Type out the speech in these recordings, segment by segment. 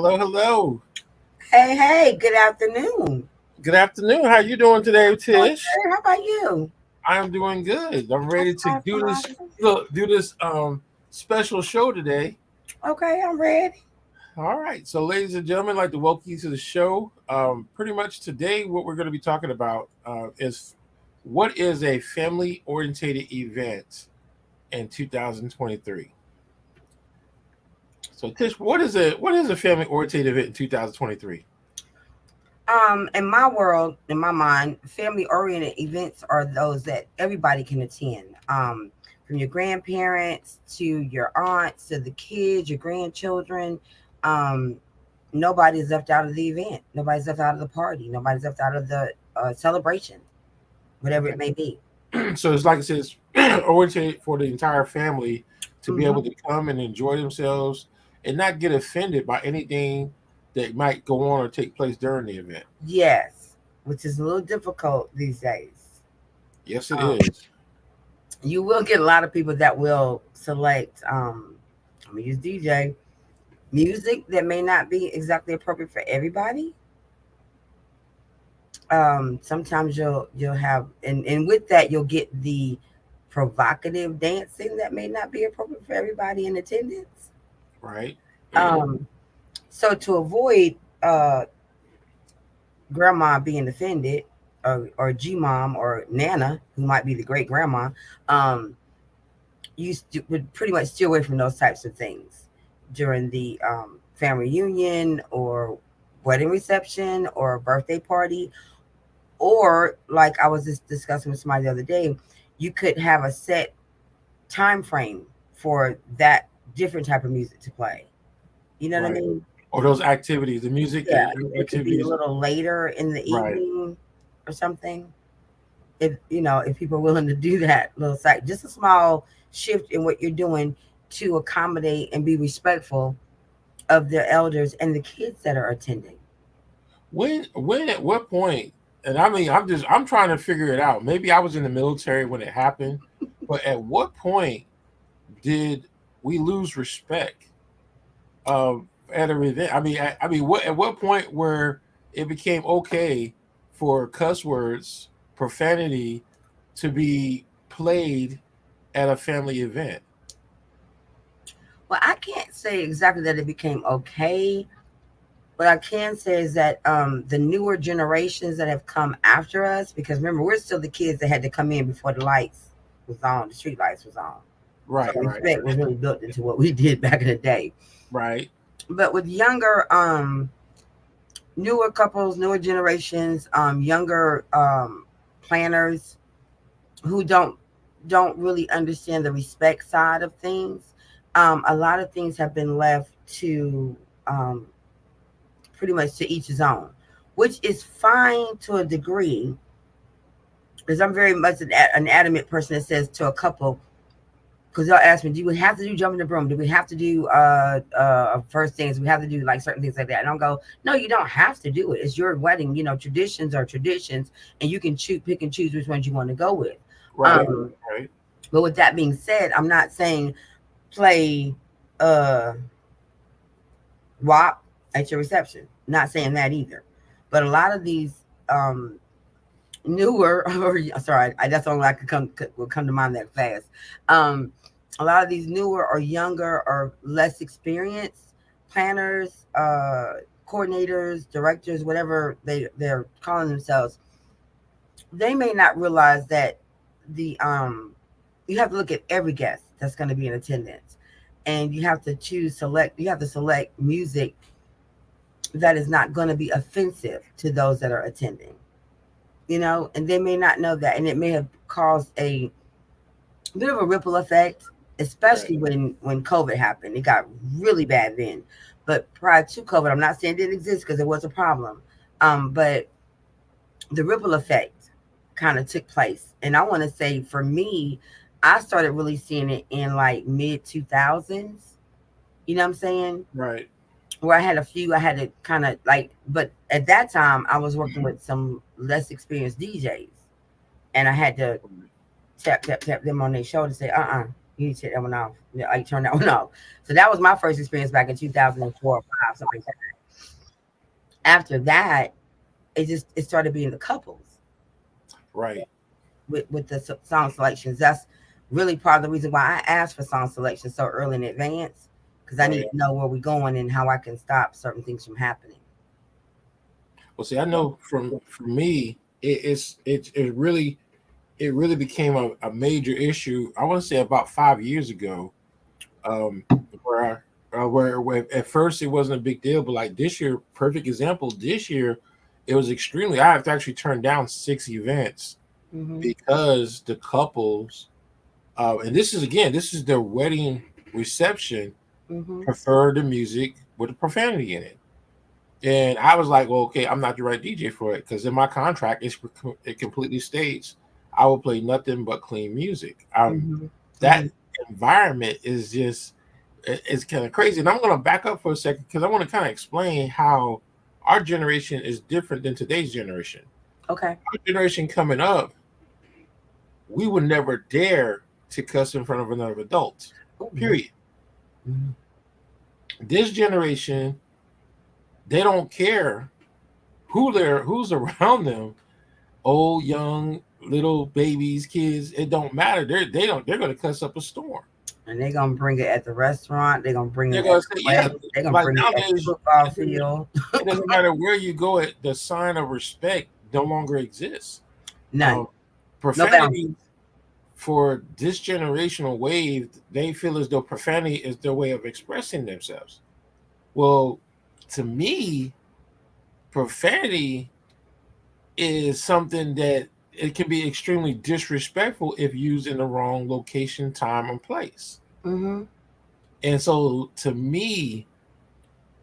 Hello, hello. Hey, good afternoon. Good afternoon. How you doing today, Doing Tish? good. How about you? I'm doing good. I'm ready to Awesome, do this. awesome. Look, do this special show today. Okay, I'm ready. All right. So, ladies and gentlemen, I'd like to welcome you to the show. Pretty much today, what we're going to be talking about is what is a family-oriented event in 2023. So, Tish, what is a family-oriented event in 2023? In my world, in my mind, family-oriented events are those that everybody can attend. From your grandparents to your aunts to the kids, your grandchildren. Um, Nobody's left out of the event. Nobody's left out of the party. Nobody's left out of the celebration, whatever Okay. it may be. So it's like it says, oriented for the entire family to be able Hmm. to come and enjoy themselves and not get offended by anything that might go on or take place during the event. Yes, which is a little difficult these days. Yes, it Um, is. you will get a lot of people that will select I'm gonna use DJ music that may not be exactly appropriate for everybody. Sometimes you'll have and with that you'll get the provocative dancing that may not be appropriate for everybody in attendance. Right. Um, so to avoid grandma being offended or G mom or Nana, who might be the great grandma, um, would pretty much steer away from those types of things during the family reunion or wedding reception or birthday party. Or, like I was just discussing with somebody the other day, you could have a set time frame for that different type of music to play. You know what I Right. mean? Or those activities, the music Yeah, it could be a activities. little later in the Right. evening or something. If people are willing to do that little site, just a small shift in what you're doing to accommodate and be respectful of the elders and the kids that are attending. When, at what point, and I mean, I'm trying to figure it out. Maybe I was in the military when it happened, but at what point did we lose respect at an event? I mean, what at what point where it became okay for cuss words, profanity, to be played at a family event? Well, I can't say exactly that it became okay. What I can say is that the newer generations that have come after us, because remember, we're still the kids that had to come in before the lights was on, the street lights was on. So Right, right, respect was really built into what we did back in the day. right, But with younger, newer couples, newer generations, younger planners who don't really understand the respect side of things, a lot of things have been left to um, pretty much to each his own, which is fine to a degree. Because I'm very much an adamant person that says to a couple, because they'll ask me, do we have to do jump in the broom? Do we have to do first things? We have to do like certain things like that. And I'll go, no, you don't have to do it. It's your wedding. Traditions are traditions, and you can pick and choose which ones you want to go with. right, Um, right. but with that being said, I'm not saying play uh WAP at your reception. Not saying that either. But a lot of these um newer or sorry, that's the only I could will come to mind that fast. Um a lot of these newer or younger or less experienced planners, coordinators, directors, whatever they're calling themselves, they may not realize that the you have to look at every guest that's going to be in attendance, and you have to select music that is not going to be offensive to those that are attending, and they may not know that, and it may have caused a bit of a ripple effect, Right. especially when COVID happened. It got really bad then, but prior to COVID, I'm not saying it didn't exist because it was a problem, but the ripple effect kind of took place, and I want to say for me, I started really seeing it in like mid 2000s. You know what I'm saying? Right. Where I had to kind of like, but at that time I was working with some less experienced DJs, and I had to tap tap tap them on their shoulder and say, you need to take that one off. Yeah, like turn that one off. So that was my first experience back in 2004 or 5, something like that. After that, it started being the couples Right. with the song selections. That's really part of the reason why I asked for song selection so early in advance, because I need Right. to know where we're going and how I can stop certain things from happening. Well, see, I know from for me, it really became a major issue. I want to say about 5 years ago, um, where where at first it wasn't a big deal, but like this year, perfect example. This year, it was extremely. I have to actually turn down 6 events Mm-hmm. because the couples, and this is again, this is their wedding reception, Mm-hmm. prefer the music with the profanity in it. And I was like, well, okay, I'm not the right DJ for it because in my contract, it completely states I will play nothing but clean music. Mm-hmm. Mm-hmm. That environment is just it's kind of crazy. And I'm going to back up for a second because I want to kind of explain how our generation is different than today's generation. Okay. Our generation coming up, we would never dare to cuss in front of another adult. Oh no. Period. Mm-hmm. This generation, they don't care who's around them, old, young, little babies, kids. It don't matter. They're gonna cuss up a storm. And they're gonna bring it at the restaurant. They're gonna bring They're it at gonna the say, yeah, wedding. They're gonna like bring it at the nowadays football it doesn't, field. it doesn't matter where you go, the sign of respect no longer exists. None. Um, No profanity boundaries. for this generational wave, they feel as though profanity is their way of expressing themselves. Well, to me, profanity is something that it can be extremely disrespectful if used in the wrong location, time, and place. Mm-hmm. And so to me,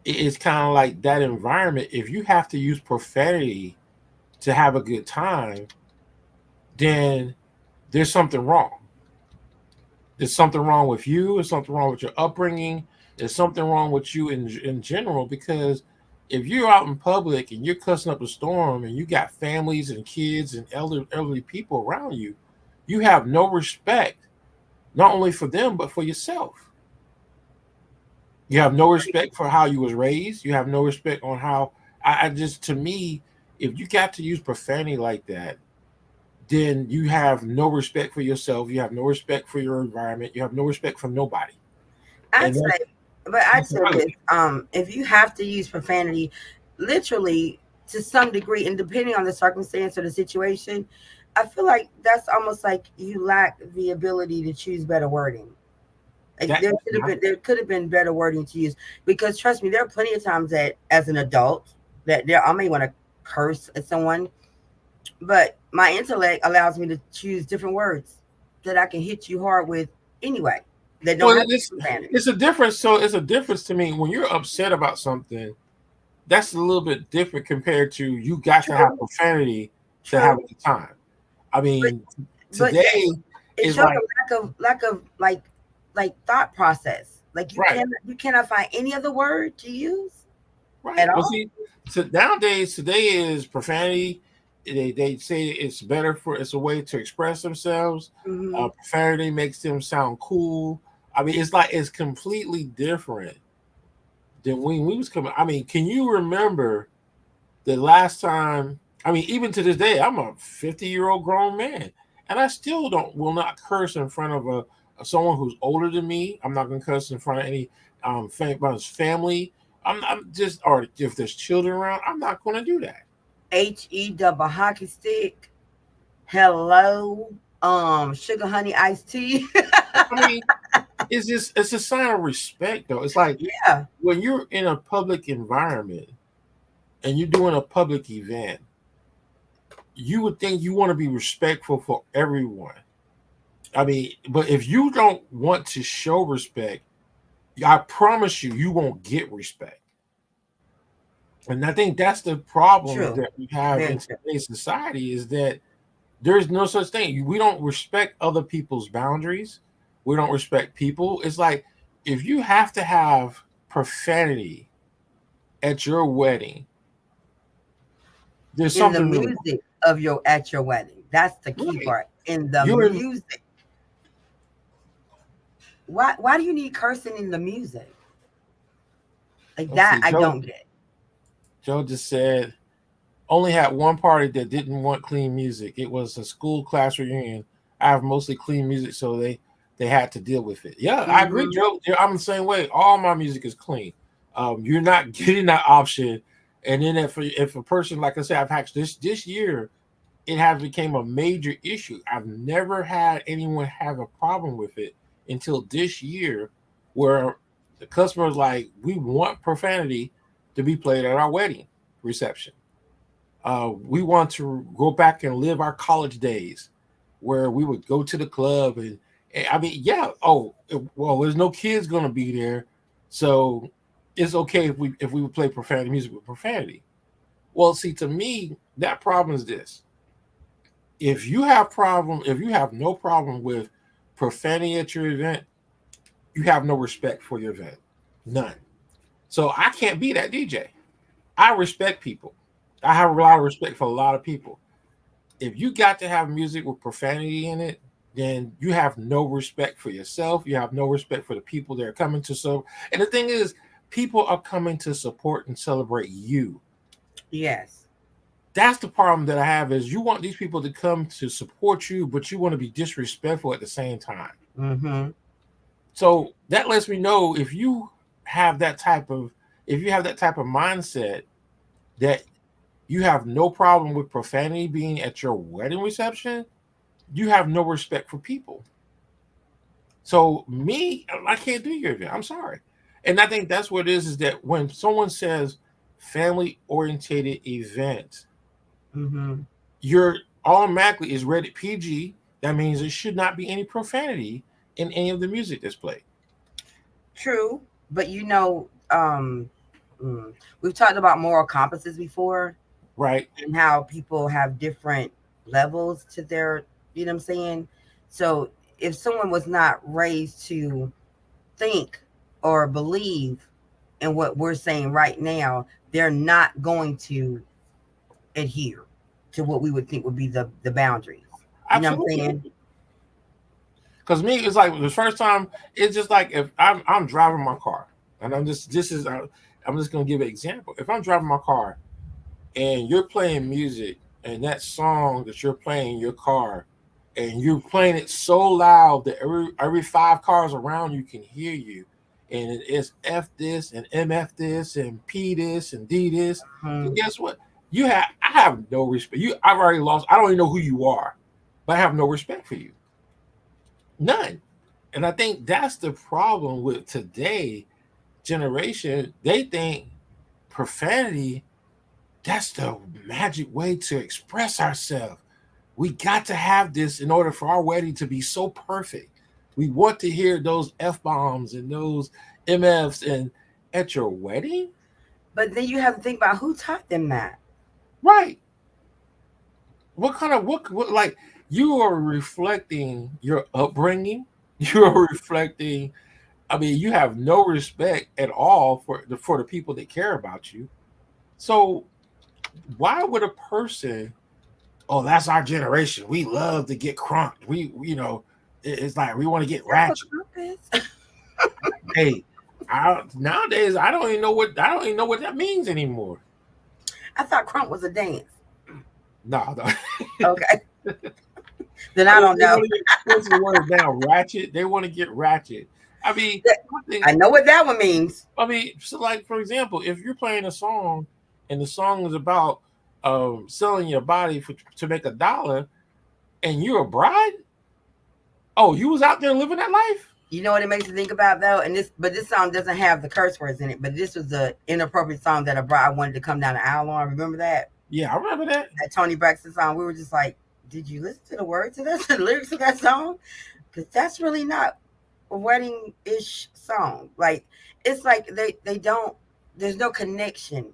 it's kind of like that environment. If you have to use profanity to have a good time, then there's something wrong. There's something wrong with you. There's something wrong with your upbringing. There's something wrong with you in general because if you're out in public and you're cussing up a storm and you got families and kids and elderly people around you, you have no respect not only for them but for yourself. You have no respect for how you was raised. You have no respect on how I just to me, if you got to use profanity like that, then you have no respect for yourself. You have no respect for your environment. You have no respect for nobody. I'd And say, but I'd that's say what I look this: if you have to use profanity, literally to some degree, and depending on the circumstance or the situation, I feel like that's almost like you lack the ability to choose better wording. Like that there could have been better wording to use, because trust me, there are plenty of times that as an adult that there I may want to curse at someone, but my intellect allows me to choose different words that I can hit you hard with anyway. That don't well, have to be profanity. it's a difference. So it's a difference to me when you're upset about something. That's a little bit different compared to you got to have True, profanity to have true, a good time. I but mean, but today it is shows like a lack of like thought process. Like right, you cannot find any other word to use at right. Well, all. see, so nowadays today is profanity. They say it's better for it's a way to express themselves. Hmm. Profanity makes them sound cool. I mean, it's like it's completely different than when we was coming. I mean, can you remember the last time? I mean, even to this day, I'm a 50-year-old grown man, and I still don't will not curse in front of a someone who's older than me. I'm not going to curse in front of any about his family. I'm just or if there's children around, I'm not going to do that. He double hockey stick. Hello, sugar honey iced tea. I mean, it's just it's a sign of respect, though. It's like Yeah, when you're in a public environment and you're doing a public event, you would think you want to be respectful for everyone. I mean, but if you don't want to show respect, I promise you, you won't get respect. And I think that's the problem true. that we have Very in true. today's society is that there's no such thing. We don't respect other people's boundaries. We don't respect people. It's like if you have to have profanity at your wedding, there's In the something really wrong. music of your at your wedding, that's the key Right. part. In the You're in music, why do you need cursing in the music? Like let's that, see, I don't get. Joe just said only had one party that didn't want clean music. It was a school class reunion. I have mostly clean music, so they had to deal with it. Yeah, I agree, Mm-hmm. Joe. Yeah, I'm the same way. All my music is clean. You're not getting that option. And then if a person, like I said, I've had this year, it has became a major issue. I've never had anyone have a problem with it until this year, where the customer's like, we want profanity to be played at our wedding reception. We want to go back and live our college days where we would go to the club and I mean, yeah. Oh, well, there's no kids gonna be there, so it's okay if we would play profanity music with profanity. Well, see, to me, that problem is this: if you have no problem with profanity at your event, you have no respect for your event, none. So I can't be that DJ. I respect people. I have a lot of respect for a lot of people. If you got to have music with profanity in it, then you have no respect for yourself. You have no respect for the people that are coming to so. And the thing is, people are coming to support and celebrate you. Yes. That's the problem that I have is you want these people to come to support you, but you want to be disrespectful at the same time. Mm-hmm. So that lets me know have that type of if you have that type of mindset that you have no problem with profanity being at your wedding reception, you have no respect for people. So me, I can't do your event. I'm sorry. And I think that's what it is that when someone says family orientated event, Mm-hmm. you're automatically is rated PG. That means there should not be any profanity in any of the music that's played. True, but mm, we've talked about moral compasses before Right? and how people have different levels to their, you know what I'm saying? So if someone was not raised to think or believe in what we're saying right now, they're not going to adhere to what we would think would be the boundaries. You know what I'm Absolutely. saying? Because me, it's like the first time. It's just like if I'm driving my car, and I'm just this is I'm just gonna give an example. If I'm driving my car and you're playing music, and that song that you're playing in your car, and you're playing it so loud that every five cars around you can hear you, and it's F this and MF this and P this and D this, then Hmm. guess what? I have no respect. I've already lost. I don't even know who you are, but I have no respect for you. None. And I think that's the problem with today generation. They think profanity, that's the magic way to express ourselves. We got to have this in order for our wedding to be so perfect. We want to hear those F bombs and those MFs and at your wedding? But then you have to think about who taught them that. Right. What kind of what like you are reflecting your upbringing. You are reflecting I mean, you have no respect at all for the people that care about you. So why would a person? Oh, that's our generation. We love to get crunked. It's like we want to get That's what ratchet. Trump is. Hey, nowadays I don't even know what that means anymore. I thought crump was a dance. No, no. Okay. Then I I mean, don't they know. want to get what's the word now? Ratchet. They want to get ratchet. I mean, I think I know what that one means. I mean, so like for example, if you're playing a song and the song is about selling your body to make $1, and you're a bride, oh, you was out there living that life. You know what it makes me think about though, but this song doesn't have the curse words in it. But this was the inappropriate song that I wanted to come down the aisle on. Remember that Yeah, I remember that. that Tony Braxton song? We were just like, did you listen to the words of that, the lyrics of that song? Because that's really not a wedding ish song. Like it's like they don't. There's no connection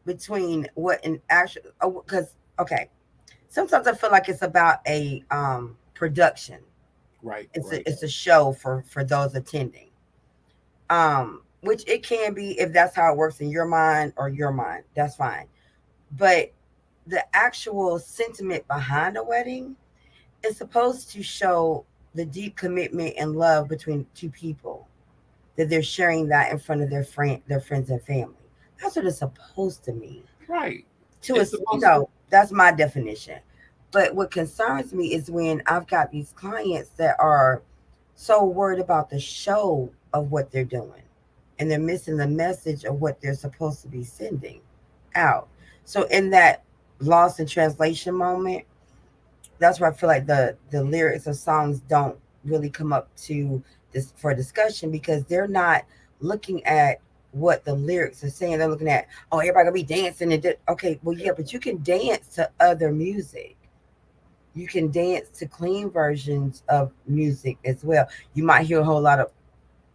between what an actual. Because okay, sometimes I feel like it's about a production. Right, It's right. a show for those attending. Which it can be if that's how it works in your mind or your mind. That's fine. But the actual sentiment behind a wedding is supposed to show the deep commitment and love between two people that they're sharing that in front of their friends and family. That's what it's supposed to mean. Right. To It's us, supposed to. that's my definition. But what concerns me is when I've got these clients that are so worried about the show of what they're doing, and they're missing the message of what they're supposed to be sending out. So in that lost in translation moment, that's where I feel like the lyrics of songs don't really come up to this for discussion, because they're not looking at what the lyrics are saying. They're looking at, oh, everybody gonna be dancing and okay, well, yeah, but you can dance to other music. You can dance to clean versions of music as well. You might hear a whole lot of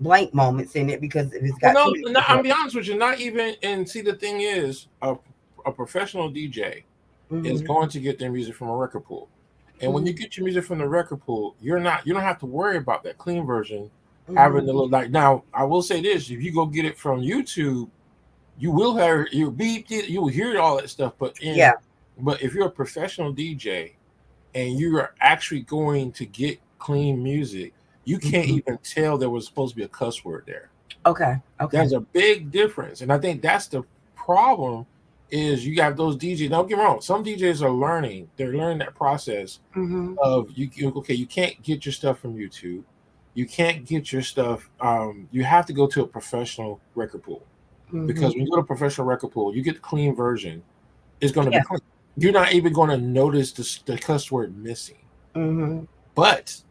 blank moments in it because if it's Well, got too many no, people. I'll be honest with you. Not even. And see, the thing is, a professional DJ is Mm-hmm, going to get their music from a record pool. And when you mm-hmm, get your music from the record pool, you don't have to worry about that clean version having mm-hmm. the little like. Now, I will say this: if you go get it from YouTube, you will have you will hear all that stuff. Yeah. But if you're a professional DJ and you are actually going to get clean music, you can't Mm-hmm. even tell there was supposed to be a cuss word there. Okay. Okay. There's a big difference, and I think that's the problem. Is you got those DJs. Don't get me wrong. Some DJs are learning. They're learning that process Mm-hmm. of okay, you can't get your stuff from YouTube. You can't get your stuff. You have to go to a professional record pool, Mm-hmm. because when you go to a professional record pool, you get the clean version. It's going to be Yeah. clean. You're not even going to notice the cuss word missing. Mm-hmm. But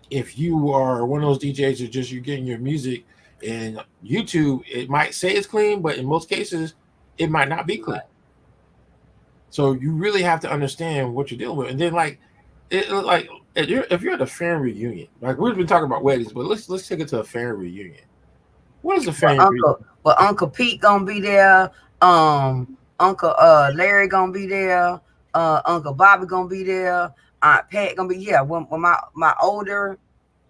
if you are one of those DJs that just you're getting your music and YouTube, it might say it's clean, but in most cases, it might not be clean. So you really have to understand what you're dealing with. And then like if you're at a family reunion, like we've been talking about weddings, but let's take it to a family reunion. What is a Well, family reunion? Uncle Pete gonna be there. Uncle Larry gonna be there. Uncle Bobby gonna be there. Aunt Pat gonna be, yeah. When my older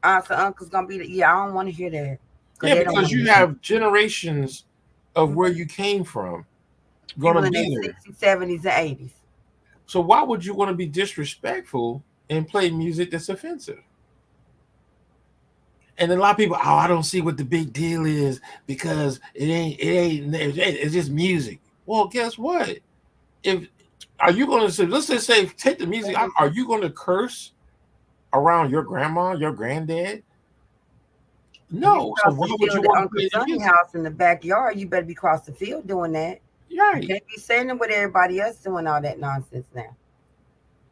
aunts and uncles gonna be there. Yeah, I don't want to hear that because Yeah, they don't because want to you hear have generations of that. where you came from People gonna in their be there. 60s, 70s, and 80s. So why would you want to be disrespectful and play music that's offensive? And a lot of people, oh, I don't see what the big deal is because it's just music. Well, guess what? If are you going to say, let's just say, take the music out, are you going to curse around your grandma, your granddad? If you No. So cross the why would you field at want to Uncle play the Sonny music? house in the backyard, you better be across the field doing that. You Right. can't be saying what everybody else doing all that nonsense now.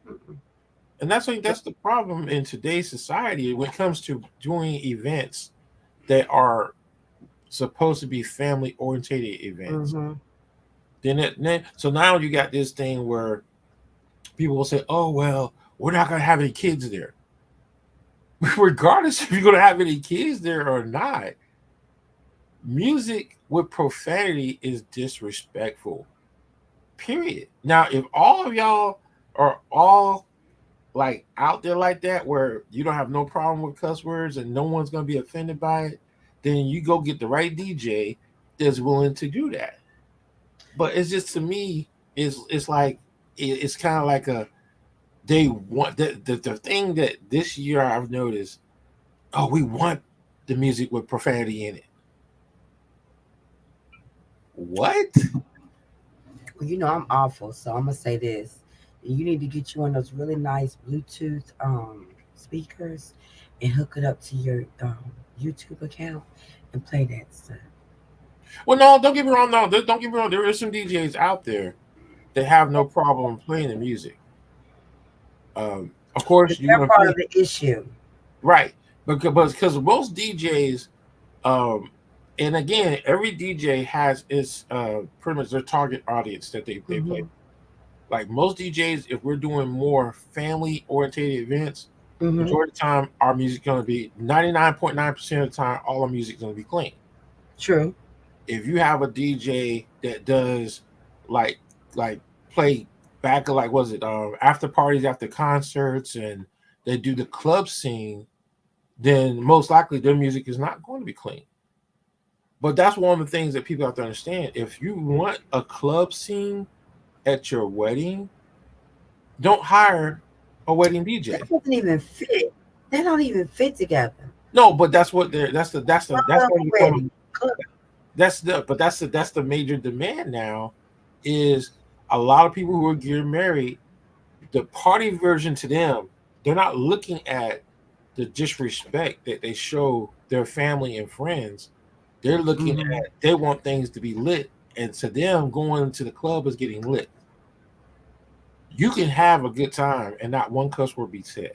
Mm-mm. And that's the problem in today's society when it comes to doing events that are supposed to be family orientated events. Mm-hmm. So now you got this thing where people will say, "Oh well, we're not going to have any kids there." Regardless if you're going to have any kids there or not, music with profanity is disrespectful. Period. Now, if all of y'all are all like out there like that, where you don't have no problem with cuss words and no one's going to be offended by it, then you go get the right DJ that's willing to do that. But it's just to me, it's like it's kind of like a they want the thing that this year I've noticed. Oh, we want the music with profanity in it. What? Well, I'm awful, so I'm gonna say this. You need to get you one of those really nice Bluetooth speakers and hook it up to your YouTube account and play that stuff. Well, no, don't get me wrong. No, don't get me wrong. There are some DJs out there that have no problem playing the music. Of course, But you're they're gonna part play of the issue. right, because most DJs, um, and again, every DJ has its pretty much their target audience that they play. Mm-hmm. Like most DJs, if we're doing more family orientated events, Mm-hmm. majority of the time our music's gonna be 99.9% of the time all our music's gonna be clean. True. If you have a DJ that does like like play back like was it after parties after concerts and they do the club scene, then most likely their music is not going to be clean. But that's one of the things that people have to understand. If you want a club scene at your wedding, don't hire a wedding That DJ. doesn't even fit. They don't even fit together. No, but that's what they're that's Club going to become wedding. Club. that's the major demand now is a lot of people who are getting married, the party version to them, they're not looking at the disrespect that they show their family and friends. They're looking Mm-hmm. at they want things to be lit, and to them, going to the club is getting lit. You can have a good time and not one cuss word be said.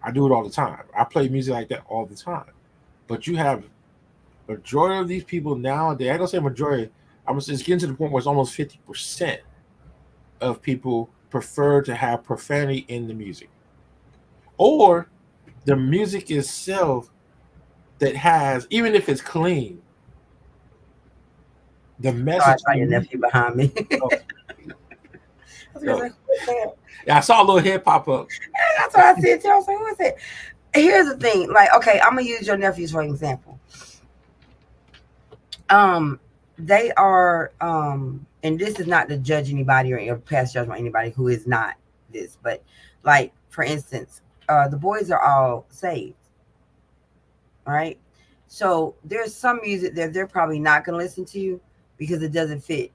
I do it all the time. I play music like that all the time. But you have majority of these people nowadays. I don't say majority. I'm just it's getting to the point where it's almost 50% of people prefer to have profanity in the music, or the music itself that has, even if it's clean, the Sorry message. about your nephew behind me. Oh, I was gonna no. say, who is that? Yeah, I saw a little head pop up. That's what I said too. I was like, who is it? Here's the thing. Like, okay, I'm gonna use your nephews for example. Um, they are and this is not to judge anybody or pass judgment on anybody who is not this, but like for instance, the boys are all saved, right? So there's some music that they're probably not gonna listen to because it doesn't fit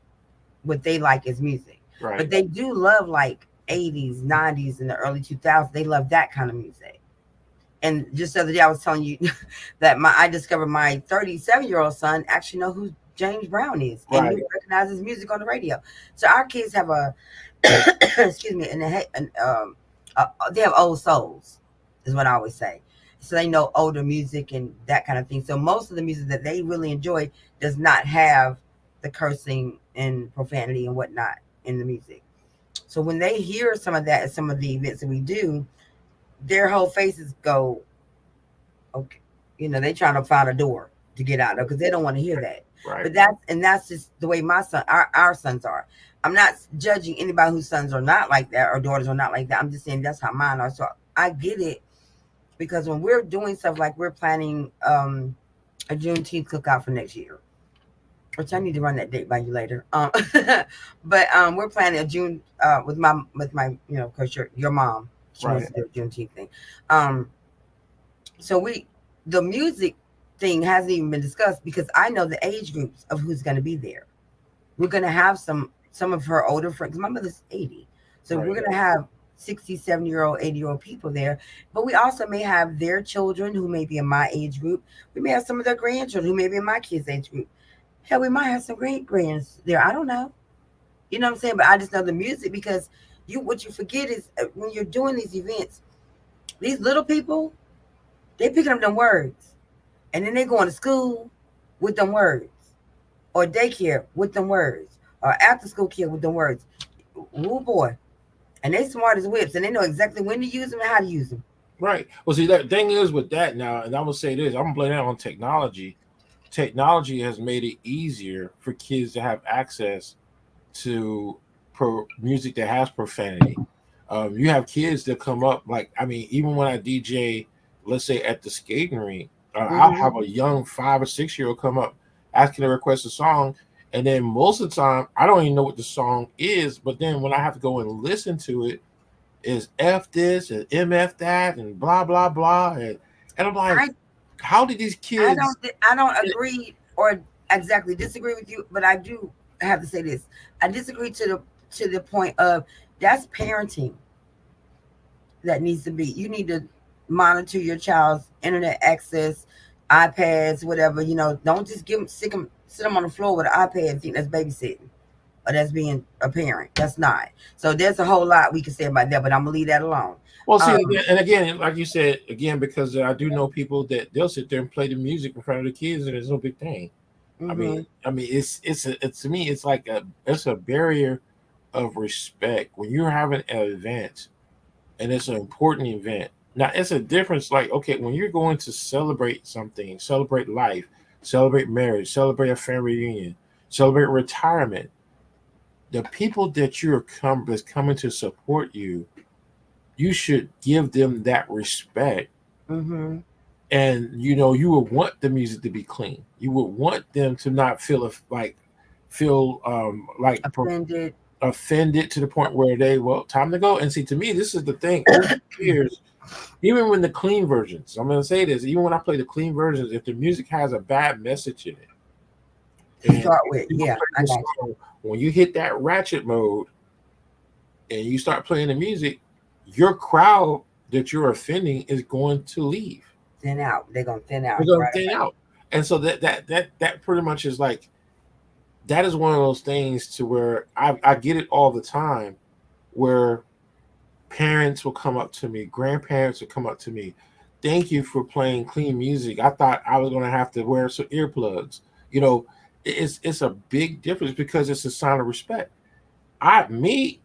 what they like as music. But Right. they do love like 80s, 90s, and the early 2000s. They love that kind of music. And just the other day, I was telling you that I discovered my 37-year-old son actually know who James Brown is and knew Right. recognizes music on the radio. So our kids have a excuse me, they have old souls, is what I always say. So they know older music and that kind of thing. So most of the music that they really enjoy does not have the cursing and profanity and whatnot in the music. So when they hear some of that at some of the events that we do, their whole faces go, okay, they trying to find a door to get out of because they don't want to hear that. Right. But that's just the way our sons are. I'm not judging anybody whose sons are not like that or daughters are not like that. I'm just saying that's how mine are. So I get it because when we're doing stuff like we're planning a Juneteenth cookout for next year, which I need to run that date by you later. But we're planning a June with my of course your mom. She wants Right. to do a Juneteenth thing. Um, so the music thing hasn't even been discussed because I know the age groups of who's going to be there. We're going to have some of her older friends. My mother's 80, so we're Right. going to have 60, 70-year-old, 80-year-old people there. But we also may have their children who may be in my age group. We may have some of their grandchildren who may be in my kids' age group. Hell, we might have some great grands there. I don't know. You know what I'm saying? But I just know the music because what you forget is when you're doing these events, these little people, they picking up them words. And then they going to school with them words. Or daycare with them words. Or after school care with them words. Oh boy. And they smart as whips and they know exactly when to use them and how to use them. Right. Well, see, that thing is with that now, and I'm gonna say this: I'm gonna blame that on technology. Technology has made it easier for kids to have access to music that has profanity. You have kids that come up like, I mean, even when I DJ, let's say at the skating rink, I'll Mm-hmm. have a young 5 or 6 year old come up asking to request a song, and then most of the time I don't even know what the song is. But then when I have to go and listen to it, is F this and MF that and blah blah blah, and I'm like, I how did these kids? I don't agree or exactly disagree with you, but I do have to say this. I disagree to the point of that's parenting that needs to be. You need to monitor your child's internet access, iPads, whatever. Don't just sit them on the floor with an iPad and think that's babysitting or that's being a parent. That's not. So there's a whole lot we can say about that, but I'm gonna leave that alone. Well, see, Um, and again, like you said, again, because I do know people that they'll sit there and play the music in front of the kids, and it's no big thing. mm-hmm, I mean, it's to me, it's a barrier of respect when you're having an event, and it's an important event. Now, it's a difference. Like, okay, when you're going to celebrate something, celebrate life, celebrate marriage, celebrate a family reunion, celebrate retirement, the people that that's coming to support you, you should give them that respect. mm-hmm. And you would want the music to be clean. You would want them to not feel Offended. offended to the point where time to go. And see, to me, this is the thing. Over the years, even when the clean versions, I'm going to say this, even when I play the clean versions, if the music has a bad message in it, To And start with, you yeah, play I this got you. song, when you hit that ratchet mode and you start playing the music, your crowd that you're offending is going to leave. Thin out. They're gonna thin They're out going to right thin away. out. And so that pretty much is like, that is one of those things to where I get it all the time, where parents will come up to me, grandparents will come up to me. Thank you for playing clean music. I thought I was going to have to wear some earplugs. You know, it's a big difference because it's a sign of respect. Me,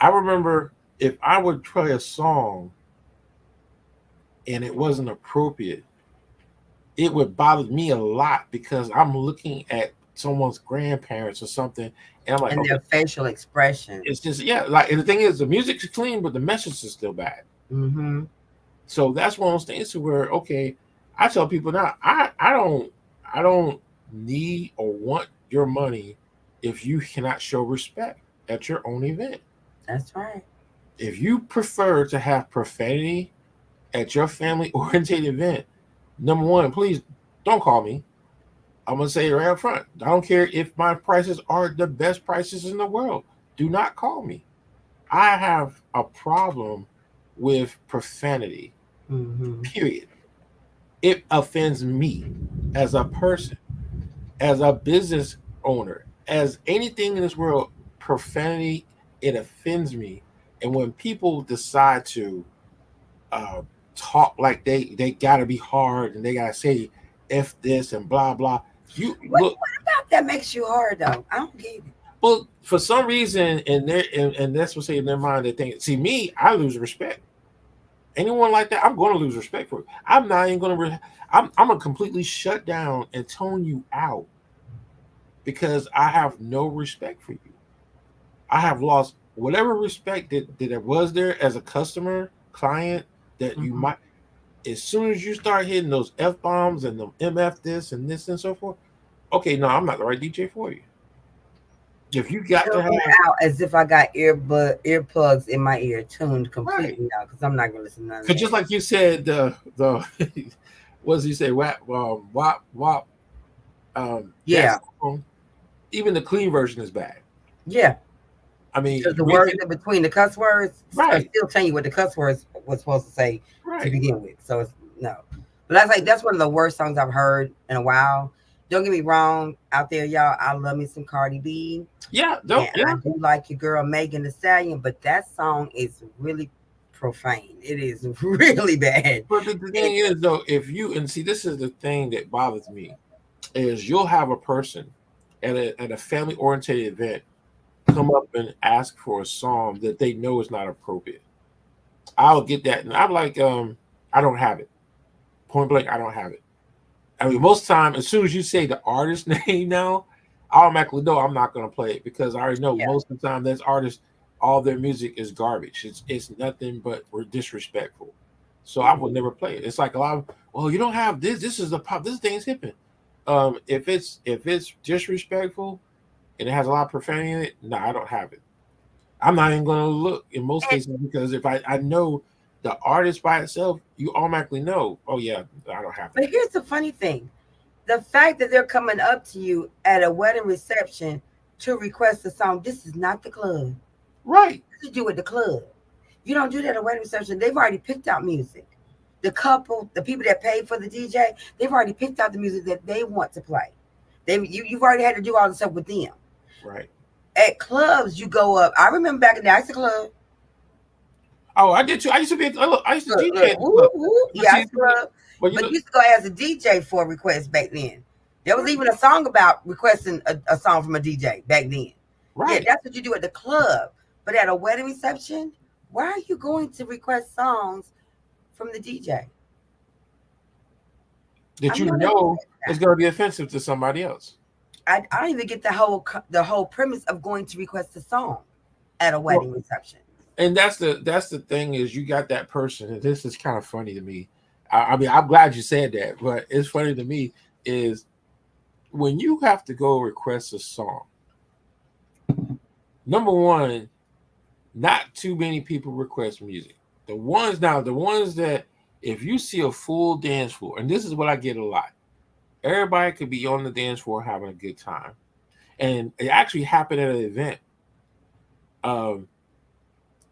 I remember if I would play a song and it wasn't appropriate, it would bother me a lot because I'm looking at someone's grandparents or something, and I'm like, And okay, their facial expressions. it's just, yeah. Like, and the thing is, the music's clean, but the message is still bad. Mm-hmm. So that's one of those things to where, okay, I tell people now, I don't need or want your money if you cannot show respect at your own event. That's right. If you prefer to have profanity at your family oriented event, number one, please don't call me. I'm gonna say it right up front. I don't care if my prices are the best prices in the world. Do not call me. I have a problem with profanity. Mm-hmm. Period. It offends me as a person, as a business owner, as anything in this world. Profanity, it offends me. And when people decide to uh, talk like they got to be hard and they got to say f this and blah blah, you look. What about that makes you hard though? I don't get it. Well, for some reason, and that's what say in their mind, they think. See, me, I lose respect. Anyone like that, I'm going to lose respect for it. I'm not even going to. I'm gonna completely shut down and tone you out because I have no respect for you. I have lost whatever respect that was there as a customer, client, that you Mm-hmm. might. As soon as you start hitting those f bombs and the mf this and so forth, okay, no, I'm not the right DJ for you. If you got to Tune me have out as if I got earplugs in my ear, tuned right. completely out, because I'm not gonna listen to none of Because just that. like you said, the what does he say? Wop wop. That Yeah, song, even the clean version is bad. yeah. I mean, Because the you read words it in between the cuss words are right, still telling you what the cuss words was supposed to say to right. begin with. So it's no. But that's like that's one of the worst songs I've heard in a while. Don't get me wrong, out there, y'all. I love me some Cardi B, Yeah, and don't I yeah. do like your girl Megan Thee Stallion. But that song is really profane. It is really bad. But the It, thing is, though, if you and see, this is the thing that bothers me is you'll have a person at a family oriented event come up and ask for a song that they know is not appropriate. I'll get that, and I'm like, I don't have it. Point blank, I don't have it. I mean, most of the time, as soon as you say the artist name now, I automatically know I'm not going to play it because I already know yeah. most of the time this artist, all their music is garbage. It's nothing but we're disrespectful. So I will never play it. It's like a lot of, well, you don't have this. This is the pop. This thing's hipping. If it's disrespectful and it has a lot of profanity in it, no, I don't have it. I'm not even going to look in most And, cases because if I know the artist by itself, you automatically know. Oh yeah, I don't have but that. here's the funny thing: the fact that they're coming up to you at a wedding reception to request a song. This is not the club. Right. This is do at the club. You don't do that at a wedding reception. They've already picked out music. The couple, the people that paid for the DJ, they've already picked out the music that they want to play. You've already had to do all the stuff with them. Right. At clubs, you go up. I remember back in the Ice Club. Oh, I did too. I used to be. I used to DJ Look, at the club. the But Ice see, Club. but you But know, you used to go as a DJ for a request back then. There was even a song about requesting a song from a DJ back then. Yeah, right? that's what you do at the club. But at a wedding reception, why are you going to request songs from the DJ? That I'm you not know into is that. going to be offensive to somebody else. I don't even get the whole premise of going to request a song at a Well, wedding reception. and that's the thing is you got that person, and this is kind of funny to me. I mean, I'm glad you said that, but it's funny to me is when you have to go request a song. Number one, not too many people request music. The ones that if you see a full dance floor, and this is what I get a lot. everybody could be on the dance floor having a good time. And it actually happened at an event. Um,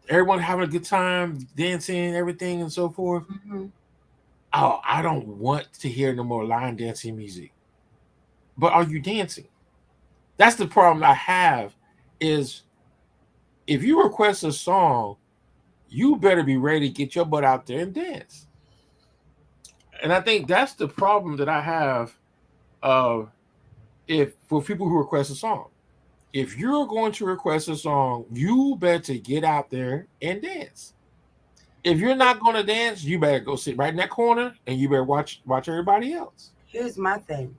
Everyone having a good time, dancing, everything, and so forth. Mm-hmm. Oh, I don't want to hear no more line dancing music. But are you dancing? That's the problem I have. Is if you request a song, you better be ready to get your butt out there and dance. And I think that's the problem that I have. If for people who request a song, if you're going to request a song, you better get out there and dance. If you're not going to dance, you better go sit right in that corner and you better watch everybody else. Here's my thing.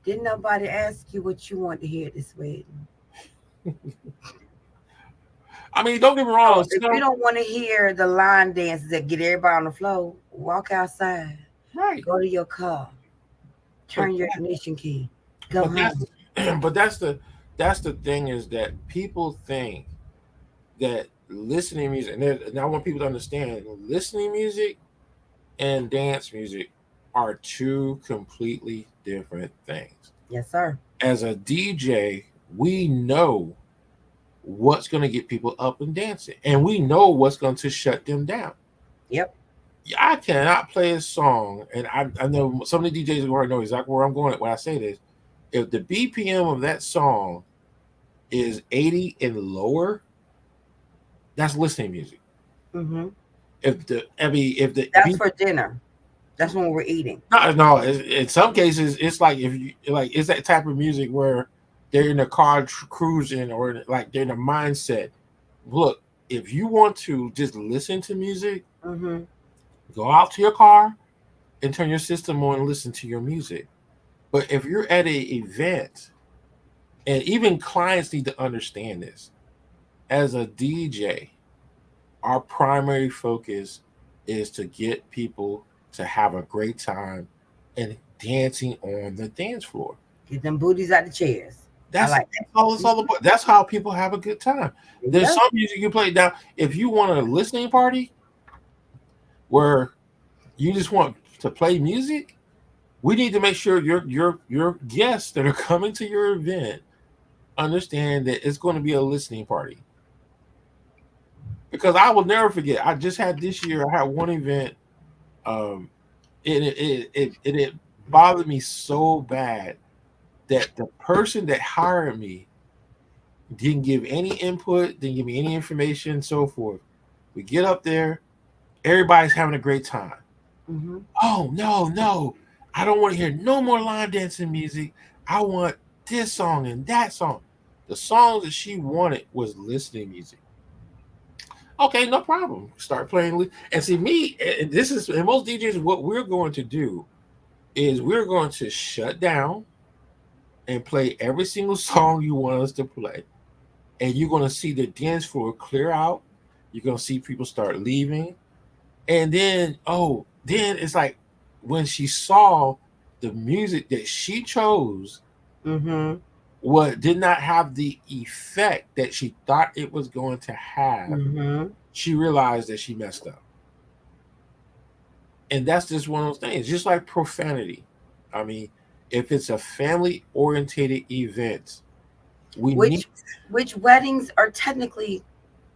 Didn't nobody ask you what you want to hear this wedding? I mean, don't get me So wrong. if you don't want to hear the line dances that get everybody on the floor, walk outside. Right. Go to your car. But Turn your ignition key. Go but that's home. but that's the thing is that people think that listening music, and I want people to understand listening music and dance music are two completely different things. Yes, sir. As a DJ, we know what's going to get people up and dancing, and we know what's going to shut them down. Yep. I cannot play a song, and I know some of the DJs already know exactly where I'm going when I say this. If the BPM of that song is 80 and lower, that's listening music. Mm-hmm. If the That's for dinner. That's when we're eating. no, in some cases it's like if you like it's that type of music where they're in the car cruising or like they're in a mindset. Look, if you want to just listen to music, Mm-hmm. go out to your car and turn your system on and listen to your music. But if you're at an event, and even clients need to understand this, as a DJ, our primary focus is to get people to have a great time and dancing on the dance floor. Get them booties out the chairs. I That's like that's all it's all about. That's how people have a good time. that. There's Yeah. some music you play down. If you want a listening party where you just want to play music, we need to make sure your guests that are coming to your event understand that it's going to be a listening party. Because I will never forget. I just had this year. I had one event. Um, it bothered me so bad that the person that hired me didn't give any input, didn't give me any information, so forth. We get up there, everybody's having a great time. Mm-hmm. Oh no, no, I don't want to hear no more line dancing music. I want this song and that song. The songs that she wanted was listening music. Okay, no problem. Start playing. And see, me, and this is, and most DJs, what we're going to do is we're going to shut down and play every single song you want us to play. And you're going to see the dance floor clear out. You're going to see people start leaving. And then, oh, then it's like when she saw the music that she chose, Mm-hmm. what did not have the effect that she thought it was going to have, Mm-hmm. she realized that she messed up. And that's just one of those things, just like profanity. I mean, if it's a family orientated event, we need Which weddings are technically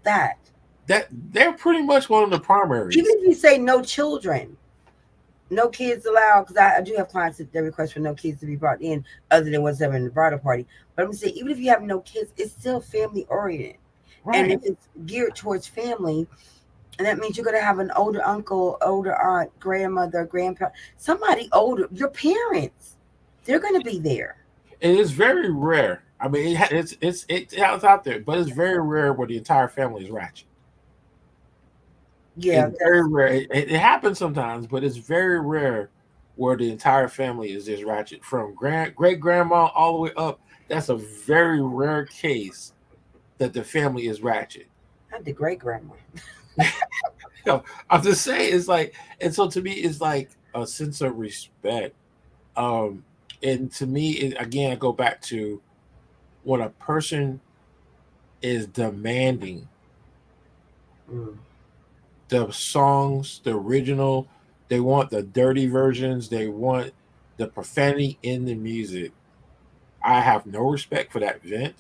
that. that. They're pretty much one of the Even primaries. if you say no children, no kids allowed, because I do have clients that request for no kids to be brought in other than what's ever in the bridal party. But I'm saying even if you have no kids, it's still family oriented. And Right. if it's geared towards family, and that means you're gonna have an older uncle, older aunt, grandmother, grandpa, somebody older, your parents, they're gonna be there. It is very rare. I mean, it's out there, but it's very rare where the entire family is ratchet. Yeah, It's very that's rare. It happens sometimes, but it's very rare where the entire family is just ratchet from great grandma all the way up. That's a very rare case that the family is ratchet. not the great grandma. You know, I'm just saying it's like, and so to me, it's like a sense of respect. Um, and to me, again, I go back to when a person is demanding Mm. the songs, the original. They want the dirty versions. They want. the profanity in the music, I have no respect for that event.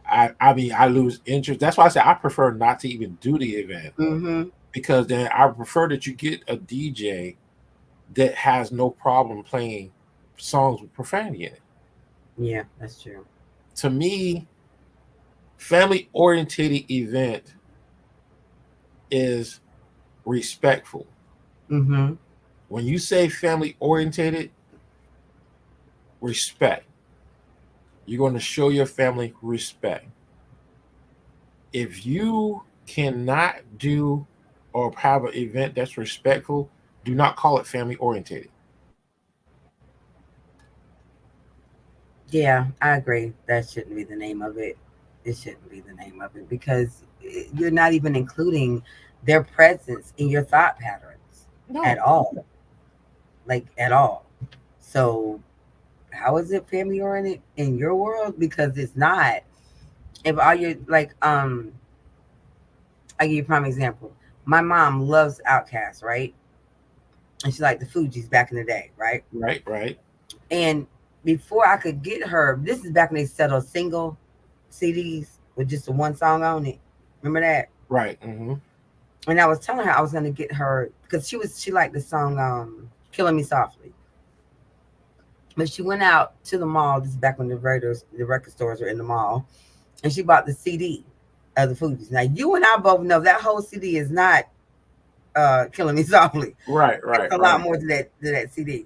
I mean, I lose interest. That's why I say I prefer not to even do the event, Mm-hmm. because then I prefer that you get a DJ that has no problem playing songs with profanity in it. Yeah, that's true. To me, family orientated event is respectful. Mm-hmm. When you say family orientated, respect. You're going to show your family respect. If you cannot do or have an event that's respectful, do not call it family orientated. Yeah, I agree. That shouldn't be the name of it. It shouldn't be the name of it because you're not even including their presence in your thought patterns at No, all. Like at all. So how is it family oriented in your world? Because it's not. If all you like, I give you a prime example. My mom loves Outkast, right? And she liked the Fugees back in the day, right? right, right, And before I could get her, this is back when they settled single CDs with just the one song on it. Remember that? right. And I was telling her I was gonna get her because she liked the song "Killing Me Softly." But she went out to the mall. This is back when the record stores were in the mall, and she bought the CD of the Fugees. Now you and I both know that whole CD is not "Killing Me Softly." Right, It's right, a lot right, more to that CD.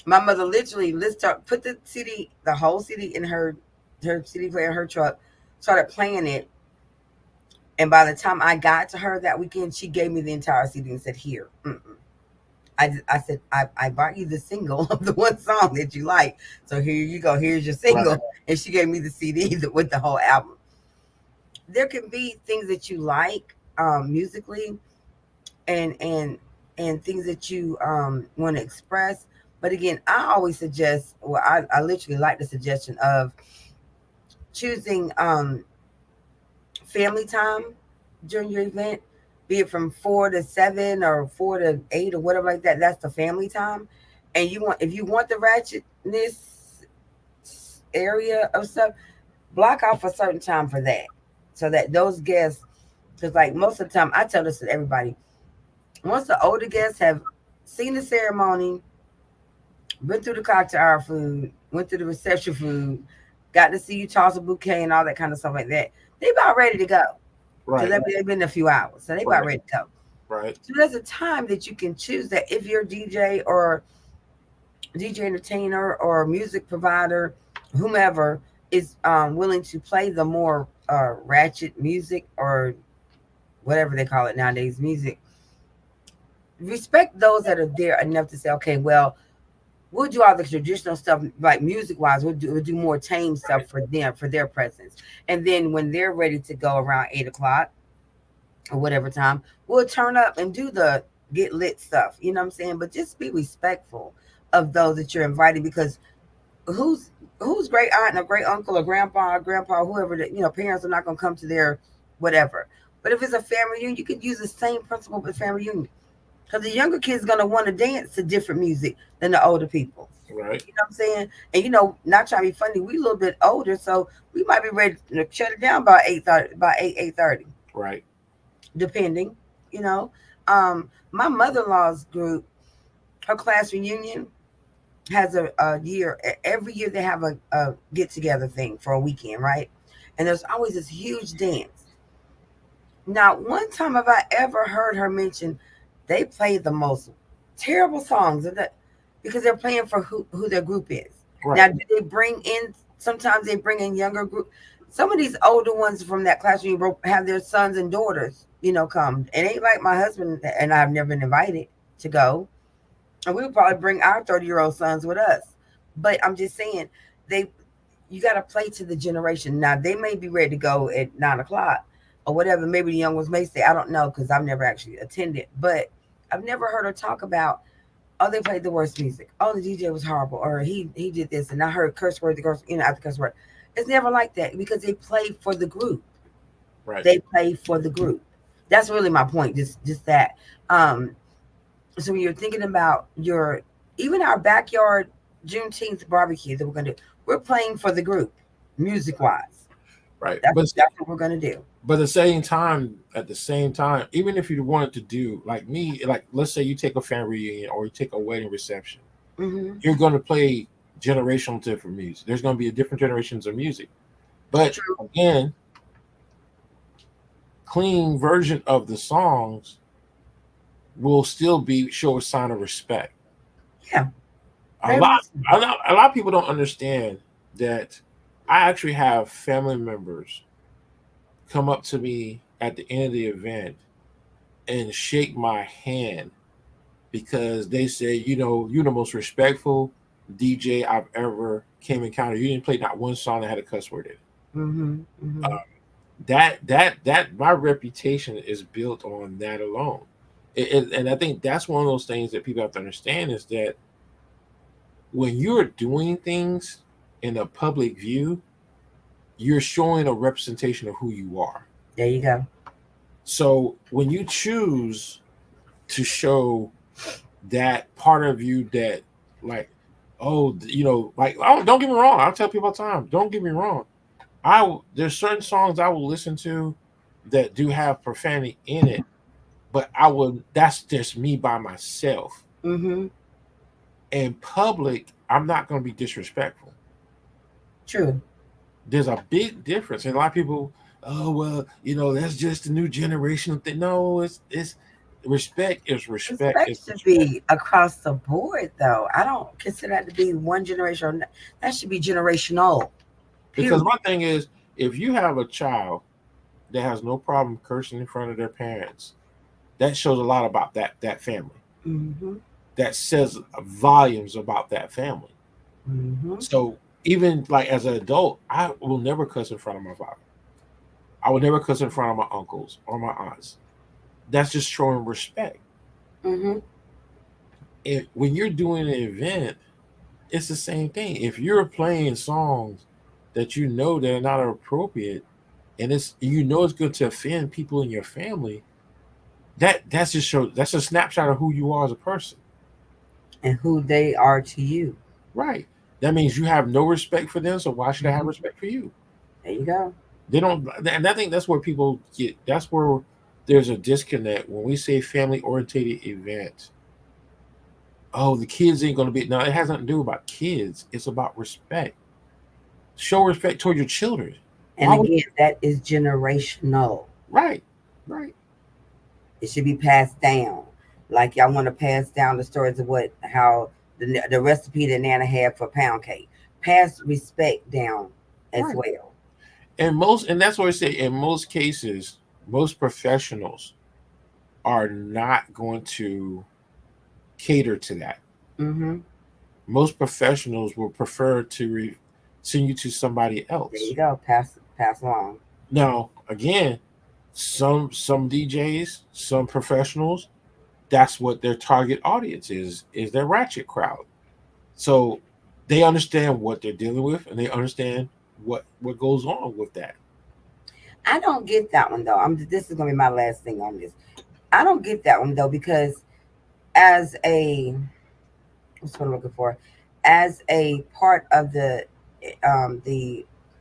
My mother literally put the CD, the whole CD in her CD player in her truck, started playing it, and by the time I got to her that weekend, she gave me the entire CD and said, "Here." Mm-mm. I said, I bought you the single of the one song that you like. So here you go. Here's your single. right, And she gave me the CD with the whole album. There can be things that you like musically and things that you want to express. But again, I always suggest, well, I literally like the suggestion of choosing family time during your event, be it from 4 to 7 or 4 to 8 or whatever like that. That's the family time. And you want if you want the ratchetness area of stuff, block off a certain time for that. So that those guests, because like most of the time I tell this to everybody, once the older guests have seen the ceremony, been through the cocktail hour food, went through the reception food, got to see you toss a bouquet and all that kind of stuff like that, they about ready to go. Because right, they've been a few hours. So they about right, ready to go. right, So there's a time that you can choose that if you're DJ or DJ entertainer or music provider, whomever is willing to play the more ratchet music or whatever they call it nowadays, music, respect those that are there enough to say, okay, well, we'll do all the traditional stuff, like music wise. We'll do more tame stuff right, for them, for their presence. And then when they're ready to go around 8 o'clock or whatever time, we'll turn up and do the get lit stuff. You know what I'm saying? But just be respectful of those that you're inviting because who's who's great aunt or great uncle or grandpa, whoever that parents are not gonna come to their whatever. But if it's a family reunion, you could use the same principle with family reunion. Because the younger kids gonna want to dance to different music than the older people. right, You know what I'm saying? And not trying to be funny, we a little bit older, so we might be ready to shut it down by 8:30, by 8:30, right, depending. You know, my mother-in-law's group, her class reunion has a year. Every year they have a get together thing for a weekend, right? And there's always this huge dance. Not one time have I ever heard her mention they play the most terrible songs because they're playing for who their group is. Now, right, do they bring in? Sometimes they bring in younger group. Some of these older ones from that classroom have their sons and daughters, come. It ain't like my husband and I've never been invited to go, and we would probably bring our 30-year-old sons with us. But I'm just saying, they you got to play to the generation. Now they may be ready to go at 9 o'clock or whatever. Maybe the young ones may say, I don't know because I've never actually attended, but I've never heard her talk about, oh, they played the worst music. Oh, the DJ was horrible, or he did this, and I heard curse word, the girls, after curse word. It's never like that because they play for the group. right, They play for the group. That's really my point. Just that. So when you're thinking about even our backyard Juneteenth barbecue that we're gonna do. We're playing for the group, music wise. right? That's what we're gonna do. But at the same time, even if you wanted to do like me, like let's say you take a family reunion or you take a wedding reception, Mm-hmm. you're going to play generational different music. There's going to be a different generations of music. But True. again, clean version of the songs will still be show a sign of respect. Yeah. A Very lot, much. a lot of people don't understand that I actually have family members come up to me at the end of the event and shake my hand because they say, you know, you're the most respectful DJ I've ever came encountered. You didn't play not one song that had a cuss word in it. Mm-hmm. Mm-hmm. That my reputation is built on that alone. And I think that's one of those things that people have to understand is that when you're doing things in a public view, you're showing a representation of who you are. There you go. So when you choose to show that part of you that like, oh, you know, like, oh, don't get me wrong, I'll tell people all the time, don't get me wrong, there's certain songs I will listen to that do have profanity in it, but I would that's just me by myself. Mm-hmm. In public, I'm not going to be disrespectful. True. There's a big difference, and a lot of people, oh well, you know, that's just a new generation thing. No, it's respect is respect is Respect should respect. be across the board, though. I don't consider that to be one generation. That should be generational. Because Period. my thing is, if you have a child that has no problem cursing in front of their parents, that shows a lot about that family. Mm-hmm. That says volumes about that family. Mm-hmm. So even like as an adult, I will never cuss in front of my father. I would never cuss in front of my uncles or my aunts. That's just showing respect. Mm-hmm. When you're doing an event, it's the same thing. If you're playing songs that you know that are not appropriate, and it's you know it's going to offend people in your family, that's a snapshot of who you are as a person. And who they are to you. Right. That means you have no respect for them, so why should I have Mm-hmm. respect for you? There you go. They don't, and I think that's where people get. That's where there's a disconnect when we say family orientated event. Oh, the kids ain't going to be. No, it has nothing to do about kids. It's about respect. Show respect toward your children. And Why would again, you? that is generational. Right, right. It should be passed down. Like y'all want to pass down the stories of how the recipe that Nana had for pound cake. Pass respect down as Right. well. And that's what I say. In most cases, most professionals are not going to cater to that. Mm-hmm. Most professionals will prefer to send you to somebody There you else. go. Pass along. Now, again, some DJs, some professionals, that's what their target audience is their ratchet crowd. So they understand what they're dealing with, and they understand what goes on with that. I don't get that one though. This is gonna be my last thing on this. I don't get that one though because as a what's what I'm looking for, as a part of the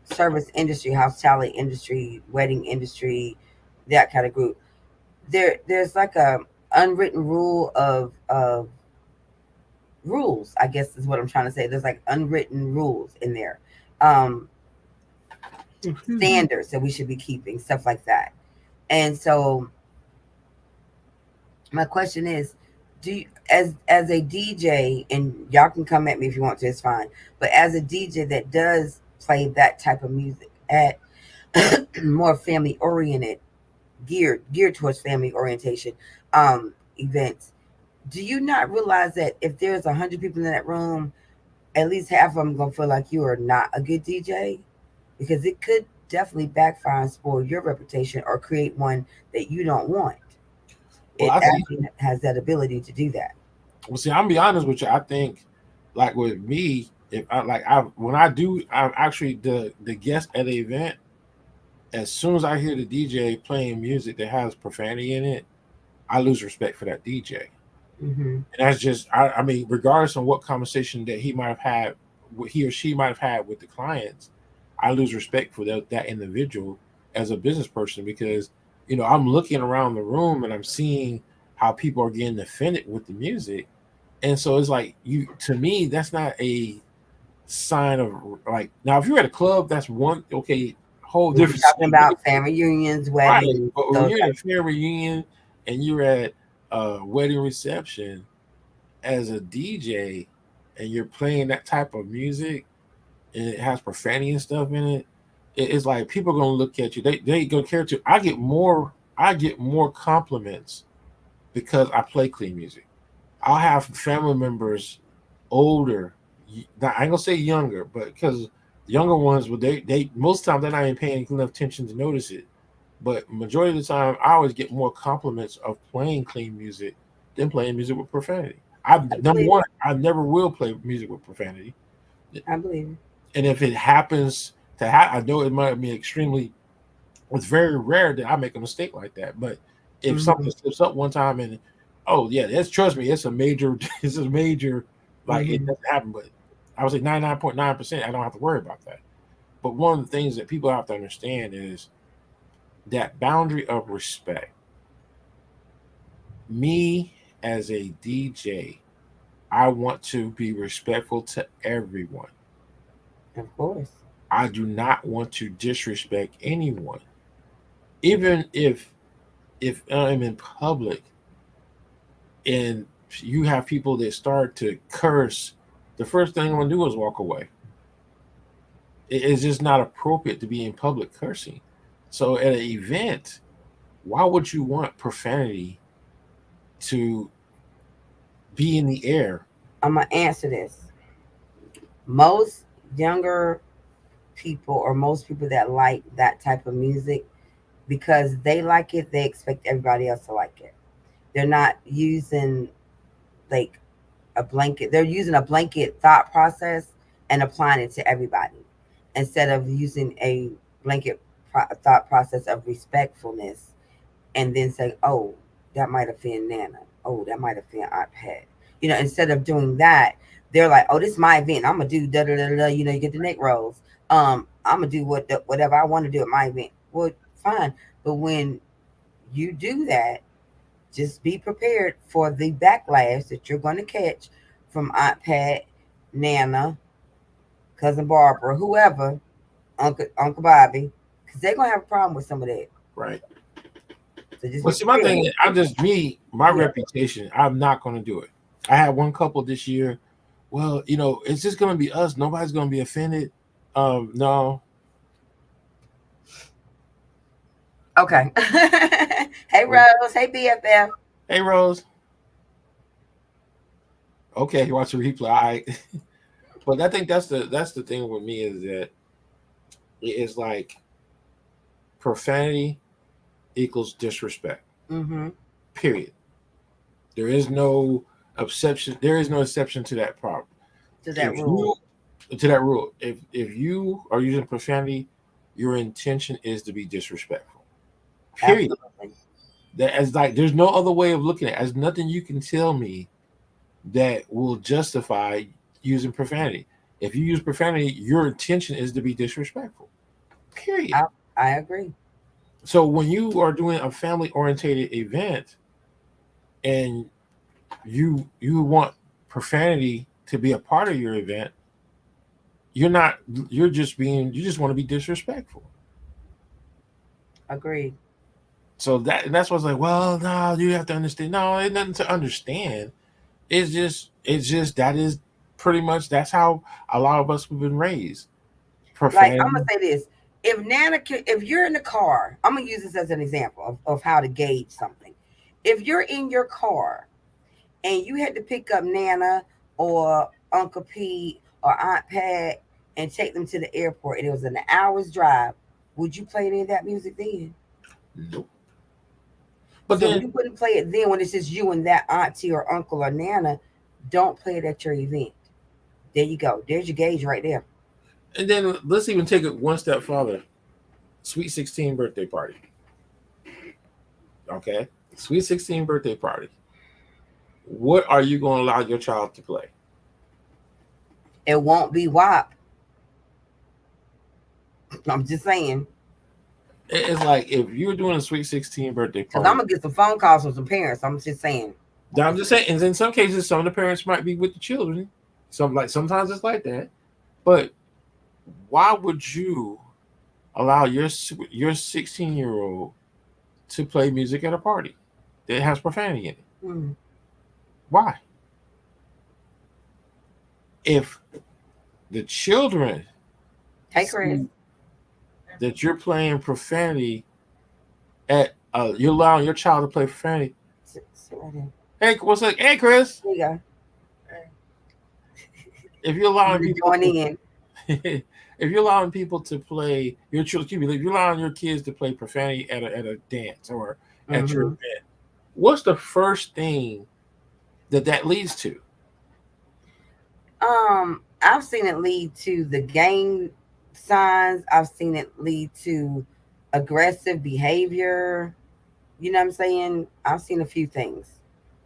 service industry, hospitality industry, wedding industry, that kind of group, there's like a unwritten rule of rules. I guess is what I'm trying to say. There's like unwritten rules in there, um, standards that we should be keeping, stuff like that. And so my question is, do you, as a DJ, and y'all can come at me if you want to, it's fine. But as a DJ that does play that type of music at more family oriented, geared towards family orientation events, do you not realize that if there's 100 people in that room, at least half of them gonna feel like you are not a good DJ because it could definitely backfire and spoil your reputation or create one that you don't want. Well, It I think. actually has that ability to do that. Well, see, I'm gonna be honest with you. I think, like with me, if I like, I when I do, I'm actually the guest at the event. As soon as I hear the DJ playing music that has profanity in it, I lose respect for that DJ. Mm-hmm. And that's just, I mean, regardless of what conversation that he might have had, what he or she might have had with the clients, I lose respect for that individual as a business person because, I'm looking around the room and I'm seeing how people are getting offended with the music. And so it's like, to me, that's not a sign of like, now, if you're at a club, that's one, okay, whole We're different talking situation. about family reunions, Right. weddings, But when those you're at type. a family reunion and you're at a wedding reception, as a DJ and you're playing that type of music and it has profanity and stuff in it, it's like people are gonna look at you. They gonna care too. I get more compliments because I play clean music. I'll have family members older. I ain't gonna say younger, but because the younger ones, well, they most times they're not even paying enough attention to notice it. But majority of the time, I always get more compliments of playing clean music than playing music with profanity. I Number believe one, it. I never will play music with profanity, I believe it. and if it happens to I know it might be extremely. It's very rare that I make a mistake like that. But if Mm-hmm. something slips up one time, and oh yeah, that's trust me, it's a major, it's a major, like it Mm-hmm. doesn't happen. But I would say 99.9%, I don't have to worry about that. But one of the things that people have to understand is that boundary of respect. Me as a DJ, I want to be respectful to everyone. Of course. I do not want to disrespect anyone, even if I'm in public and you have people that start to curse. The first thing I'm gonna do is walk away. It's just not appropriate to be in public cursing. So at an event, why would you want profanity to be in the air? I'm gonna answer this. Most younger people, or most people that like that type of music, because they like it, they expect everybody else to like it. They're not using like a blanket. They're using a blanket thought process and applying it to everybody instead of using a blanket thought process of respectfulness and then say, "Oh, that might offend Nana. Oh, that might offend Aunt Pat." Instead of doing that, they're like, "Oh, this is my event. I'm gonna do da da da da." You get the neck rolls. I'm gonna do whatever I want to do at my event. Well, fine, but when you do that, just be prepared for the backlash that you're going to catch from Aunt Pat, Nana, cousin Barbara, whoever, Uncle Bobby, because they're gonna have a problem with some of that. Right. So just Well, be see, my prepared. thing is, my Yeah. reputation, I'm not going to do it. I had one couple this year. Well, it's just going to be us. Nobody's going to be offended. No. Okay. Hey Rose. Hey BFF. Hey, Rose. Okay, you watch the replay. All right. But I think that's the thing with me is that it's like profanity equals disrespect. Mm-hmm. Period. There is no exception. There is no exception to that problem. To that If rule. you to that rule, if you are using profanity, your intention is to be disrespectful. Period. Absolutely. That as like there's no other way of looking at it. There's nothing you can tell me that will justify using profanity. If you use profanity, your intention is to be disrespectful. Period. I I agree. So when you are doing a family orientated event and you want profanity to be a part of your event, you're not you just want to be disrespectful. Agreed. So that's what's like, well, no, you have to understand. No, it's nothing to understand. It's just that is pretty much that's how a lot of us have been raised. Like I'm Profanity. gonna say this. If you're in the car, I'm gonna use this as an example of how to gauge something. If you're in your car and you had to pick up Nana or Uncle Pete or Aunt Pat and take them to the airport and it was an hour's drive, would you play any of that music then? Nope. But So if then you wouldn't play it then when it's just you and that auntie or uncle or Nana, don't play it at your event. There you go. There's your gauge right there. and then let's even take it one step further. Sweet 16 birthday party. Okay? Sweet 16 birthday party. what are you going to allow your child to play? It won't be WAP. I'm just saying. It's like if you're doing a Sweet 16 birthday Because I'm party. going to get some phone calls from some parents. I'm just saying. I'm just saying, and in some cases, some of the parents might be with the children. Sometimes it's like that. But why would you allow your 16-year-old to play music at a party that has profanity in it? Hmm. Why? If the children Hey, Chris. see that you're playing profanity you're allowing your child to play profanity. Sit right there. Hey, what's up? Hey, Chris. There you go. If you're allowing You people join in. if you're allowing people to play your children, if you're allowing your kids to play profanity at a dance or at your Mm-hmm. event, what's the first thing that leads to? I've seen it lead to the gang signs. I've seen it lead to aggressive behavior. You know what I'm saying? I've seen a few things.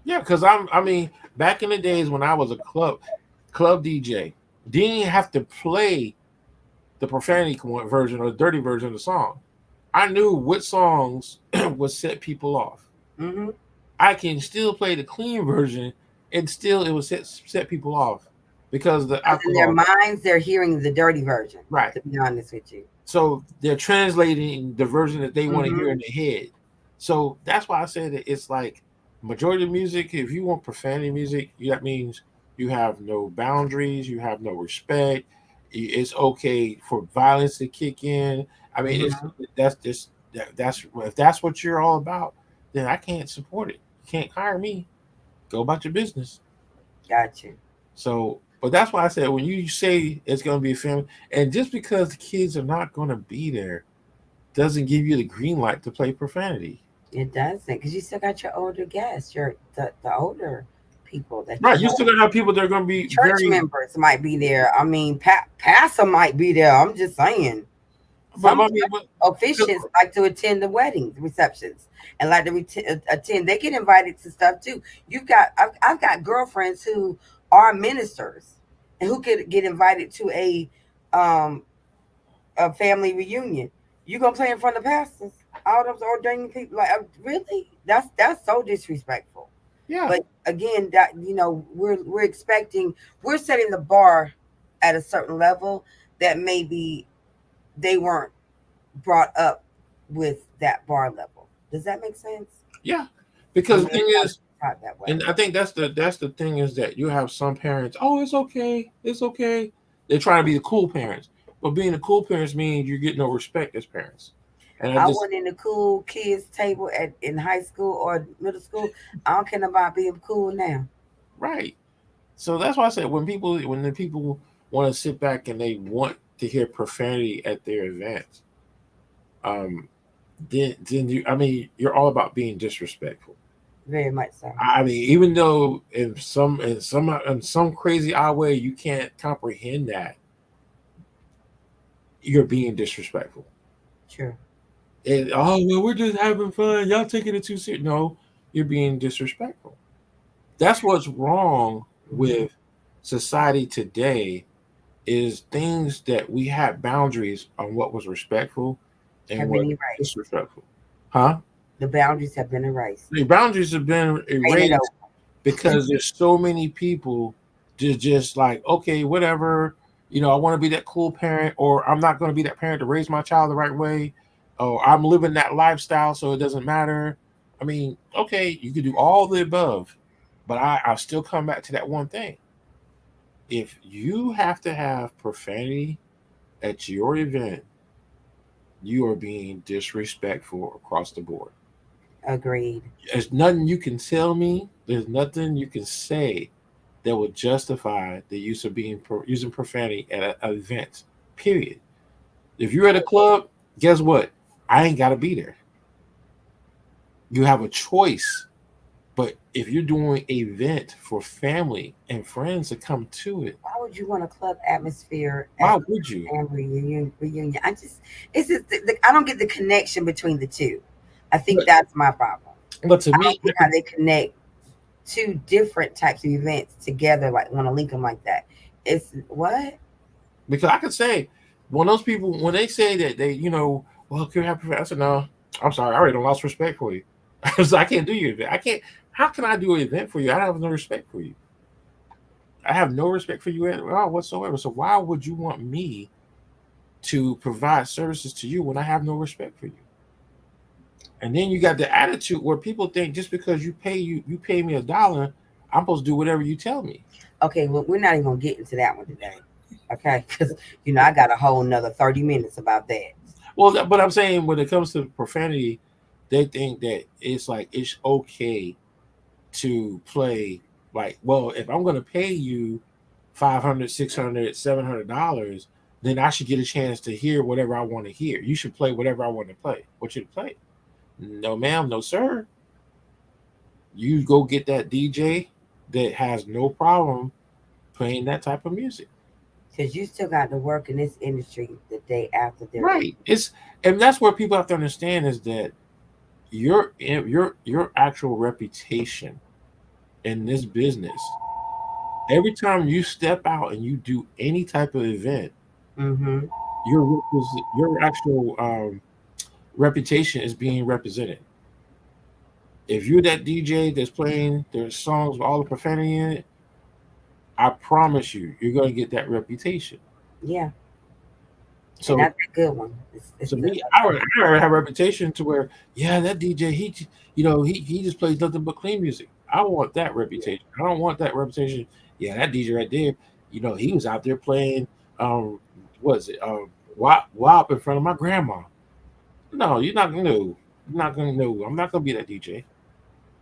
Yeah, because I mean, back in the days when I was a club DJ, didn't have to play the profanity version or the dirty version of the song. I knew what songs would set people off. Mm-hmm. I can still play the clean version, and still it would set people off because the Because in their alcohol. minds, they're hearing the dirty version. Right. To be honest with you. So they're translating the version that they want to hear Mm-hmm. in their head. So that's why I say that it's like majority of music. If you want profanity music, that means you have no boundaries, you have no respect. It's okay for violence to kick in. I mean, it's Mm-hmm. that's just that's if that's what you're all about, then I can't support it. You can't hire me. Go about your business. Got you. So, but that's why I said when you say it's going to be a family, and just because the kids are not going to be there, doesn't give you the green light to play profanity. It doesn't, because you still got your older guests, the older people that Right. you You want. still going to have people that are going to be Church very, members might be there. I mean, pastor might be there. I'm just saying. but Some I mean, officiants like to attend the weddings, receptions, and like to attend. They get invited to stuff too. I've got girlfriends who are ministers and who could get invited to um a family reunion. You gonna play in front of pastors? All those ordained people, like really? That's so disrespectful. yeah, But again, that we're expecting, we're setting the bar at a certain level that maybe they weren't brought up with that bar level. Does that make sense? yeah. Or Because the maybe thing I'm is, taught that way. and I think that's the thing is that you have some parents. Oh, it's okay, it's okay. They're trying to be the cool parents, but being the cool parents means you get no respect as parents. And I I just went in the cool kids table in high school or middle school. I don't care about being cool now. right. So that's why I said when the people want to sit back and they want to hear profanity at their events, um, then I mean you're all about being disrespectful. Very much so. I mean, even though in some crazy odd way you can't comprehend that, you're being disrespectful. True. And oh well, we're just having fun. Y'all taking it too serious. No, you're being disrespectful. That's what's wrong Mm-hmm. with society today is things that we had boundaries on what was respectful and Have what been was erased. disrespectful. Huh? The boundaries have been erased. The boundaries have been Painted erased over. because there's so many people just like, okay, whatever, I want to be that cool parent, or I'm not going to be that parent to raise my child the right way, or I'm living that lifestyle, so it doesn't matter. I mean, okay, you can do all the above, but I'll still come back to that one thing. If you have to have profanity at your event, you are being disrespectful across the board. Agreed. There's nothing you can tell me. There's nothing you can say that would justify the use of using profanity at an event. Period. If you're at a club, guess what? I ain't got to be there. You have a choice. But if you're doing an event for family and friends to come to it, Why would you want a club atmosphere why at would you? a family reunion? It's just I don't get the connection between the two. I think But that's my problem. but to I me, don't get how they connect two different types of events together, like want to link them like that. It's what? Because I could say when those people when they say that they well, can you have I said no. I'm sorry, I already done lost respect for you. So I can't do your event. I can't. How can I do an event for you? I have no respect for you. I have no respect for you at all whatsoever. So why would you want me to provide services to you when I have no respect for you? And then you got the attitude where people think just because you pay me $1, I'm supposed to do whatever you tell me. Okay, well, we're not even gonna get into that one today. Okay, because I got a whole another 30 minutes about that. Well, but I'm saying when it comes to profanity, they think that it's like it's okay to play like, well, if I'm going to pay you 500, 600, $700, then I should get a chance to hear whatever I want to hear. You should play whatever I want to play. What you to play? No, ma'am, no, sir. You go get that DJ that has no problem playing that type of music. Because you still got to work in this industry the day after they're done. Right. It's and that's what people have to understand is that your actual reputation in this business, every time you step out and you do any type of event, Mm-hmm. your actual reputation is being represented. If you're that DJ that's playing their songs with all the profanity in it, I promise you, you're going to get that reputation. Yeah, and So that's a good one. It's to good. me, I already have a reputation to where, yeah, that DJ, he just plays nothing but clean music. I want that reputation. I don't want that reputation. Yeah, that DJ right there, he was out there playing, um, what is it, WAP in front of my grandma. No, you're not gonna know. You're not gonna know. I'm not gonna be that DJ.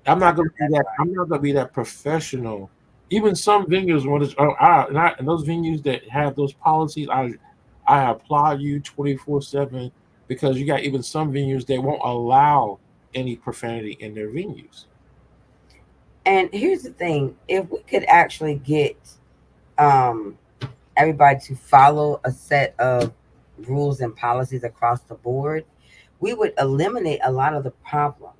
I'm I not know gonna be that's that. right. I'm not gonna be that professional. Even some venues, when it's and those venues that have those policies, I applaud you 24/7 because you got even some venues that won't allow any profanity in their venues. And here's the thing: if we could actually get um, everybody to follow a set of rules and policies across the board, we would eliminate a lot of the problems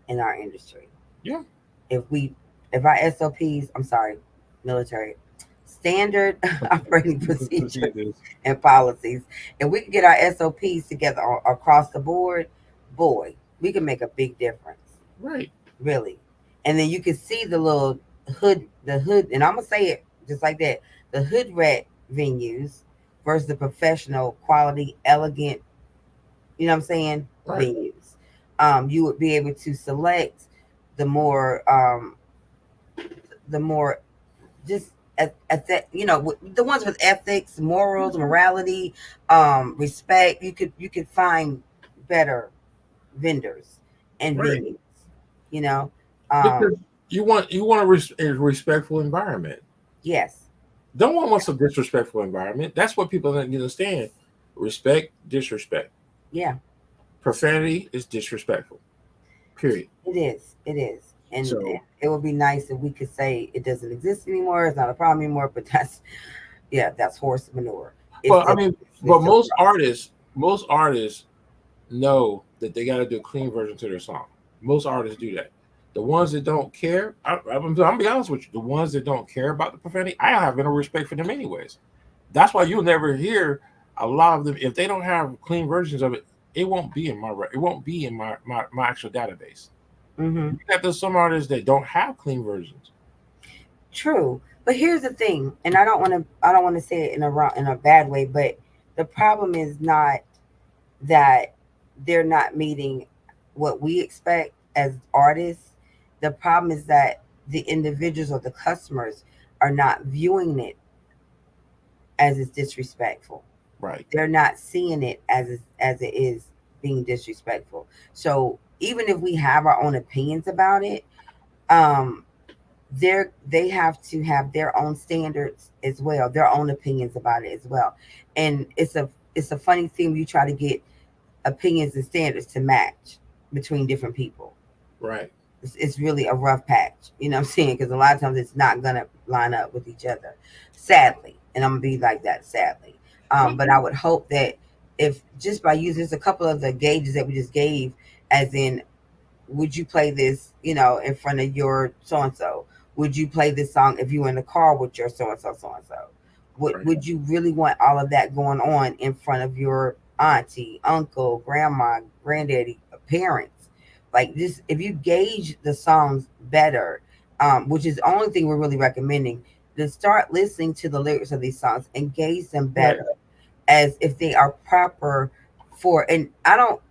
in our industry. Yeah, If we, if our SOPs, I'm sorry, military standard operating procedures procedures. and policies, and we can get our SOPs together across the board, boy, we can make a big difference, Right, really. And then you can see the hood, and I'm gonna say it just like that: the hood rat venues versus the professional, quality, elegant. You know what I'm saying? right, Venues. You would be able to select the more, the more just at that, the ones with ethics, morals, morality, respect. You could find better vendors and right. venues. You know, um, Because you want a respectful environment. yes, No one wants a disrespectful environment. That's what people don't understand. Respect, disrespect. yeah, Profanity is disrespectful. Period. it is. It is. And So, it would be nice if we could say it doesn't exist anymore. It's not a problem anymore. But that's, yeah, that's horse manure. It's well, I still mean, it's but still a problem. most artists know that they got to do a clean version to their song. Most artists do that. The ones that don't care, I'm gonna be honest with you. The ones that don't care about the profanity, I have no respect for them anyways. That's why you'll never hear a lot of them if they don't have clean versions of it. It won't be in it won't be in my actual database. Hmm. You got those some artists that don't have clean versions. True, but here's the thing, and I don't want to say it in a bad way, but the problem is not that they're not meeting what we expect as artists. The problem is that the individuals or the customers are not viewing it as it's disrespectful. Right, They're not seeing it as it is being disrespectful. So even if we have our own opinions about it, um, they have to have their own standards as well, their own opinions about it as well. And it's a funny thing when you try to get opinions and standards to match between different people. right, It's really a rough patch, you know what I'm saying? Because a lot of times it's not gonna line up with each other, sadly. And I'm gonna be like that, sadly. right. But I would hope that if just by using just a couple of the gauges that we just gave, as in would you play this, in front of your so and so? Would you play this song if you were in the car with your so and so, so and so? Right. Would you really want all of that going on in front of your auntie, uncle, grandma, granddaddy, parents? Like this, if you gauge the songs better, which is the only thing we're really recommending, to start listening to the lyrics of these songs and gauge them Right. better as if they are proper for. And I don't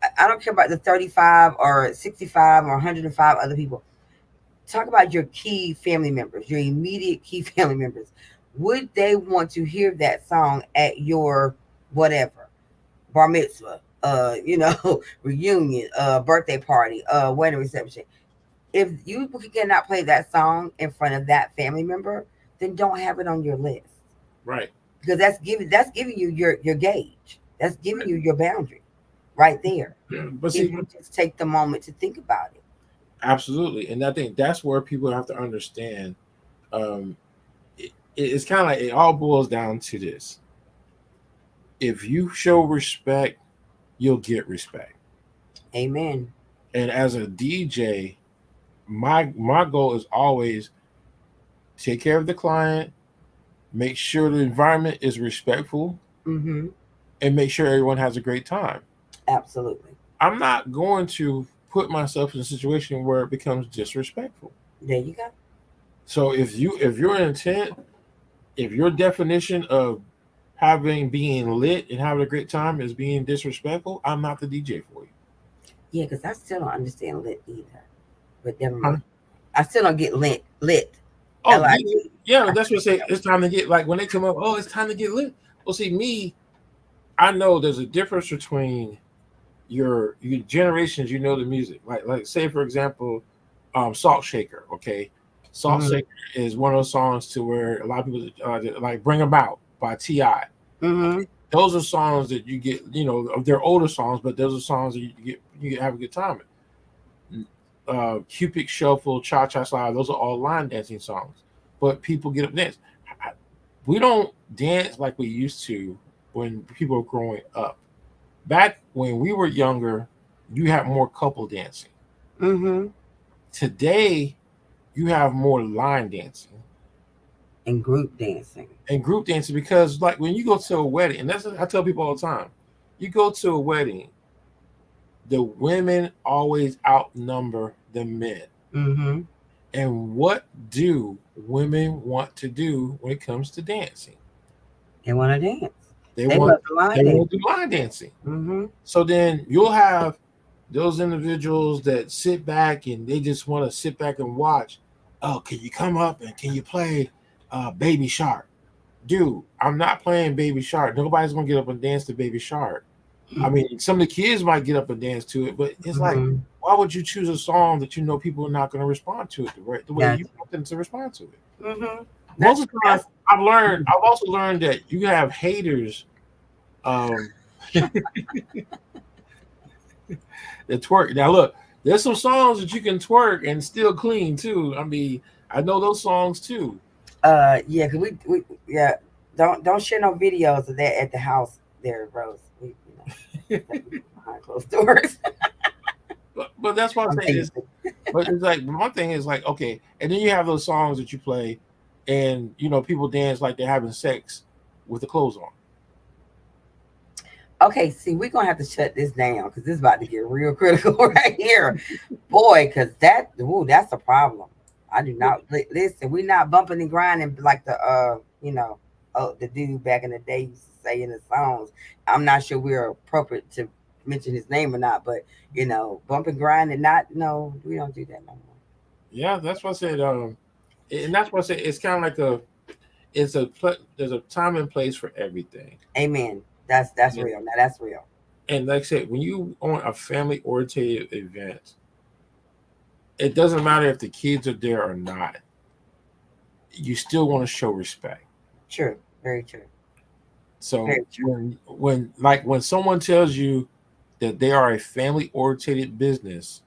care about the 35 or 65 or 105 other people. Talk about your key family members, your immediate key family members. Would they want to hear that song at your whatever, bar mitzvah, reunion, birthday party, wedding reception? If you cannot play that song in front of that family member, then don't have it on your list, Right. because that's giving you your gauge. That's giving you your boundary right there. But If see, you just take the moment to think about it. absolutely, and I think that's where people have to understand. Um, it's kind of like it all boils down to this: if you show respect, you'll get respect. Amen. And as a DJ, my goal is always take care of the client, make sure the environment is respectful, Mm-hmm. and make sure everyone has a great time. Absolutely. I'm not going to put myself in a situation where it becomes disrespectful. There you go. So if your intent, if your definition of having being lit and having a great time is being disrespectful, I'm not the DJ for you. Yeah, because I still don't understand lit either. But never Huh? mind. I still don't get lit. Lit. Oh, LIT. yeah, that's what I say. It's time to get like when they come up. Oh, it's time to get lit. Well, see, me, I know there's a difference between your generations. You know the music. Like say for example, Salt Shaker. Okay, Salt Mm-hmm. Shaker is one of those songs to where a lot of people like Bring About by Ti. Mm-hmm. Those are songs that you get. You know, they're older songs, but those are songs that you have a good time. Cupid Shuffle, Cha Cha Slide, those are all line dancing songs. But people get up and dance. We don't dance like we used to when people were growing up. Back when we were younger, you had more couple dancing. Mm-hmm. Today, you have more line dancing And group dancing. and group dancing because, like, when you go to a wedding, and that's what I tell people all the time, you go to a wedding, the women always outnumber the men. Mm-hmm. And what do women want to do when it comes to dancing? They want to dance. They They want love the line they dance. want to do line dancing. Mm-hmm. So then you'll have those individuals that sit back and they just want to sit back and watch. Oh, can you come up and can you play Baby Shark? Dude, I'm not playing Baby Shark. Nobody's gonna get up and dance to Baby Shark. I mean, some of the kids might get up and dance to it, but it's like, Mm-hmm. why would you choose a song that you know people are not going to respond to it the way That's you want them to respond to it? mm-hmm. Most That's of the time, that's I've also learned that you have haters um, that twerk. Now, look, there's some songs that you can twerk and still clean too. I mean, I know those songs too. yeah, 'cause we yeah, don't share no videos of that at the house there, Rose. Behind closed doors. But that's what I'm I'm saying is, teasing. but it's like one thing is like okay, and then you have those songs that you play, and you know people dance like they're having sex with the clothes on. Okay, see, we're gonna have to shut this down because this is about to get real critical right here, boy. Because that's a problem. I do not listen. We're not bumping and grinding like the dude back in the day used to say in the songs. I'm not sure we're appropriate to mention his name or not, but bump and grind and not no, we don't do that no more. Yeah, that's what I said. And that's what I said. It's kind of like there's a time and place for everything. Amen. That's And, real. Now that's real. and like I said, when you on a family oriented event, it doesn't matter if the kids are there or not. You still want to show respect. True. Very true. So Very true. when someone tells you that they are a family oriented business,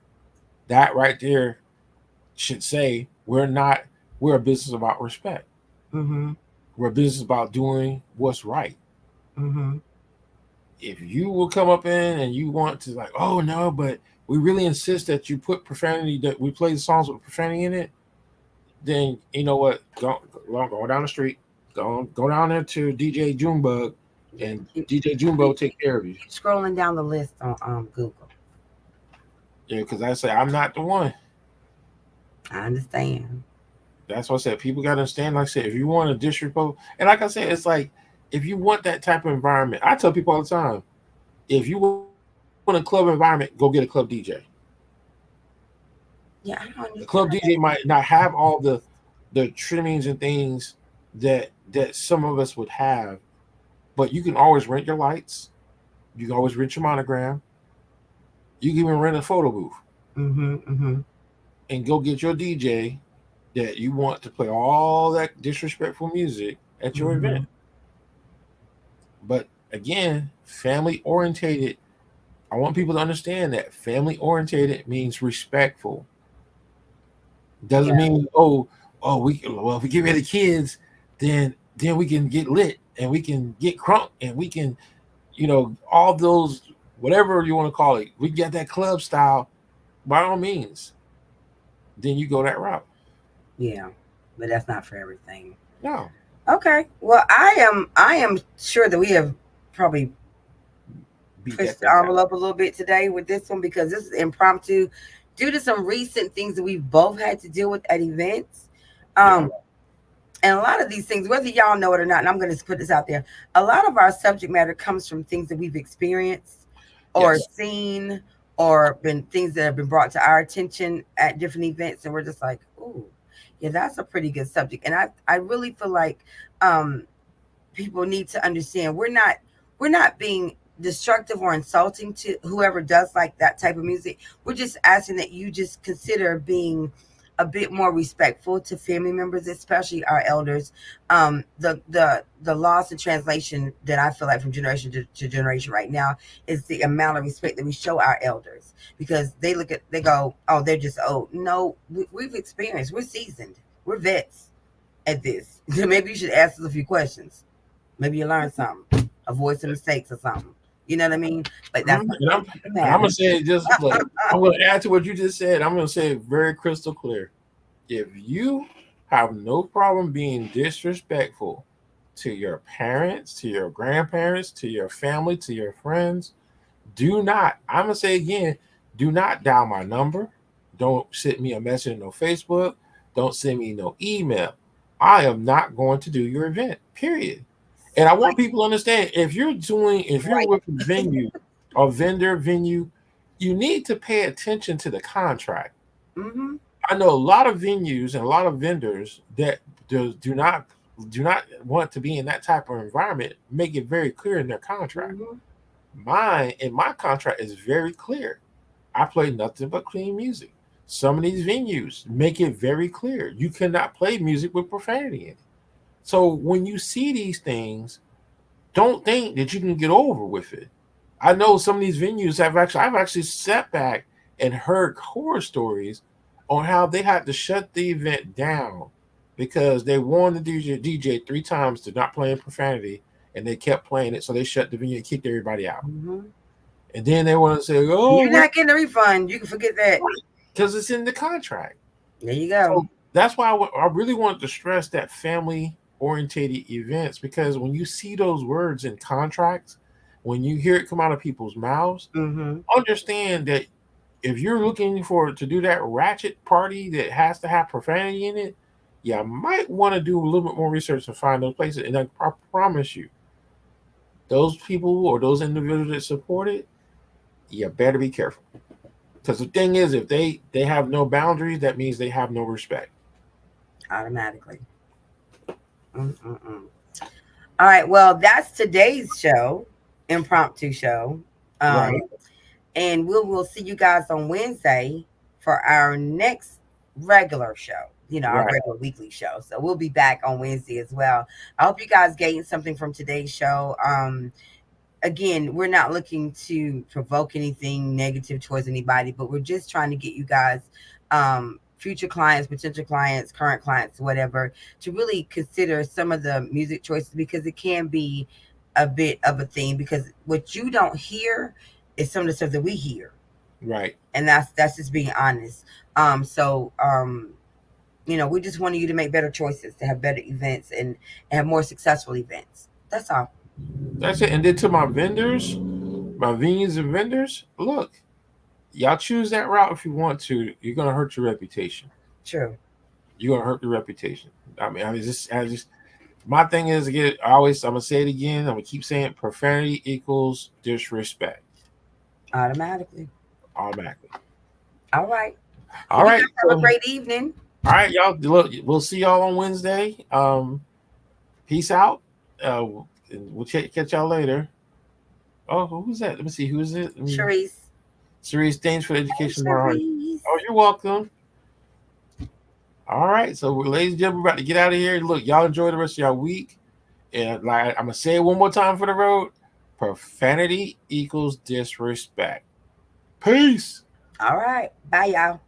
that right there should say we're a business about respect. Mm-hmm. We're a business about doing what's right. Mm-hmm. If you will come up in and you want to like, oh no, but we really insist that you put profanity, that we play the songs with profanity in it, then you know what? Go down the street, go down there to DJ Junebug, Yeah, and DJ Junebug take care of you. keep scrolling down the list on Google. Yeah, because I say I'm not the one. I understand. That's what I said. People got to understand. Like I said, if you want to disrespect, and like I said, it's like if you want that type of environment, I tell people all the time, if you want a club environment, go get a club DJ. Yeah, I don't The club understand. DJ might not have all the trimmings and things that some of us would have, but you can always rent your lights. You can always rent your monogram. You can even rent a photo booth Mm-hmm. Mm-hmm. and go get your DJ that you want to play all that disrespectful music at your Mm-hmm. event. But again, family orientated. I want people to understand that family orientated means respectful. Doesn't Yeah. mean well if we get rid of kids, then we can get lit and we can get crunk and we can all those whatever you want to call it. We get that club style by all means. Then you go that route. Yeah. But that's not for everything. No, Okay. Well, I am sure that we have probably beat pushed that the thing out. envelope a little bit today with this one because this is impromptu due to some recent things that we've both had to deal with at events. Yeah, Um, and a lot of these things, whether y'all know it or not, and I'm going to put this out there, a lot of our subject matter comes from things that we've experienced or yes. seen or been things that have been brought to our attention at different events. And we're just like, ooh, yeah, that's a pretty good subject. And I really feel like um, people need to understand we're not being destructive or insulting to whoever does like that type of music. We're just asking that you just consider being a bit more respectful to family members, especially our elders. The loss and translation that I feel like from generation to generation right now is the amount of respect that we show our elders because they go, oh, they're just old. No, we've experienced, we're seasoned, we're vets at this. Maybe you should ask us a few questions. Maybe you learn something, avoid some mistakes or something. You know what I mean? But that's Mhm. not the And I'm matter. gonna say it just look. I'm gonna add to what you just said. I'm gonna say it very crystal clear. If you have no problem being disrespectful to your parents, to your grandparents, to your family, to your friends, do not. I'm gonna say again, do not dial my number. Don't send me a message on no Facebook. Don't send me no email. I am not going to do your event. Period. And I want people to understand if you're Right. with a venue or vendor venue, you need to pay attention to the contract. Mm-hmm. I know a lot of venues and a lot of vendors that do not want to be in that type of environment. Make it very clear in their contract. Mm-hmm. Mine and my contract is very clear. I play nothing but clean music. Some of these venues make it very clear you cannot play music with profanity in it. So when you see these things, don't think that you can get over with it. I know some of these venues I've actually sat back and heard horror stories on how they had to shut the event down because they warned the DJ 3 times to not play in profanity and they kept playing it, so they shut the venue and kicked everybody out. Mm-hmm. And then they want to say, "Oh, You're not getting a refund. You can forget that. because it's in the contract." There you go. So that's why I really wanted to stress that family orientated events because when you see those words in contracts, when you hear it come out of people's mouths, Mm-hmm. understand that if you're looking for to do that ratchet party that has to have profanity in it, you might want to do a little bit more research and find those places. And I promise you, those people or those individuals that support it, you better be careful. Because the thing is, if they have no boundaries, that means they have no respect. Automatically. Mm-mm-mm. All right. Well, that's today's show, impromptu show. Right. And we'll see you guys on Wednesday for our next regular show. Our Right. regular weekly show. So we'll be back on Wednesday as well. I hope you guys gained something from today's show. Again, we're not looking to provoke anything negative towards anybody, but we're just trying to get you guys, future clients, potential clients, current clients, whatever, to really consider some of the music choices because it can be a bit of a thing. Because what you don't hear is some of the stuff that we hear. Right. And that's just being honest. We just wanted you to make better choices, to have better events, and have more successful events. That's all. That's it. And then to my vendors, my venues and vendors, look, y'all choose that route if you want to. You're gonna hurt your reputation. True. You're gonna hurt your reputation. I just my thing is again, I'm gonna say it again. I'm gonna keep saying it, profanity equals disrespect Automatically. automatically. All right. All Well, you right, guys have a so great evening. all right, y'all. Look, we'll see y'all on Wednesday. Peace out. And we'll catch y'all later. Oh, who's that? Let me see. Who is it? Sharice. Serious thanks for the Hey, education, Marhart. Sharice. Oh, you're welcome. All right, so ladies and gentlemen, we're about to get out of here. Look, y'all enjoy the rest of y'all week. And like I'm gonna say it one more time for the road: profanity equals disrespect. Peace. All right. Bye, y'all.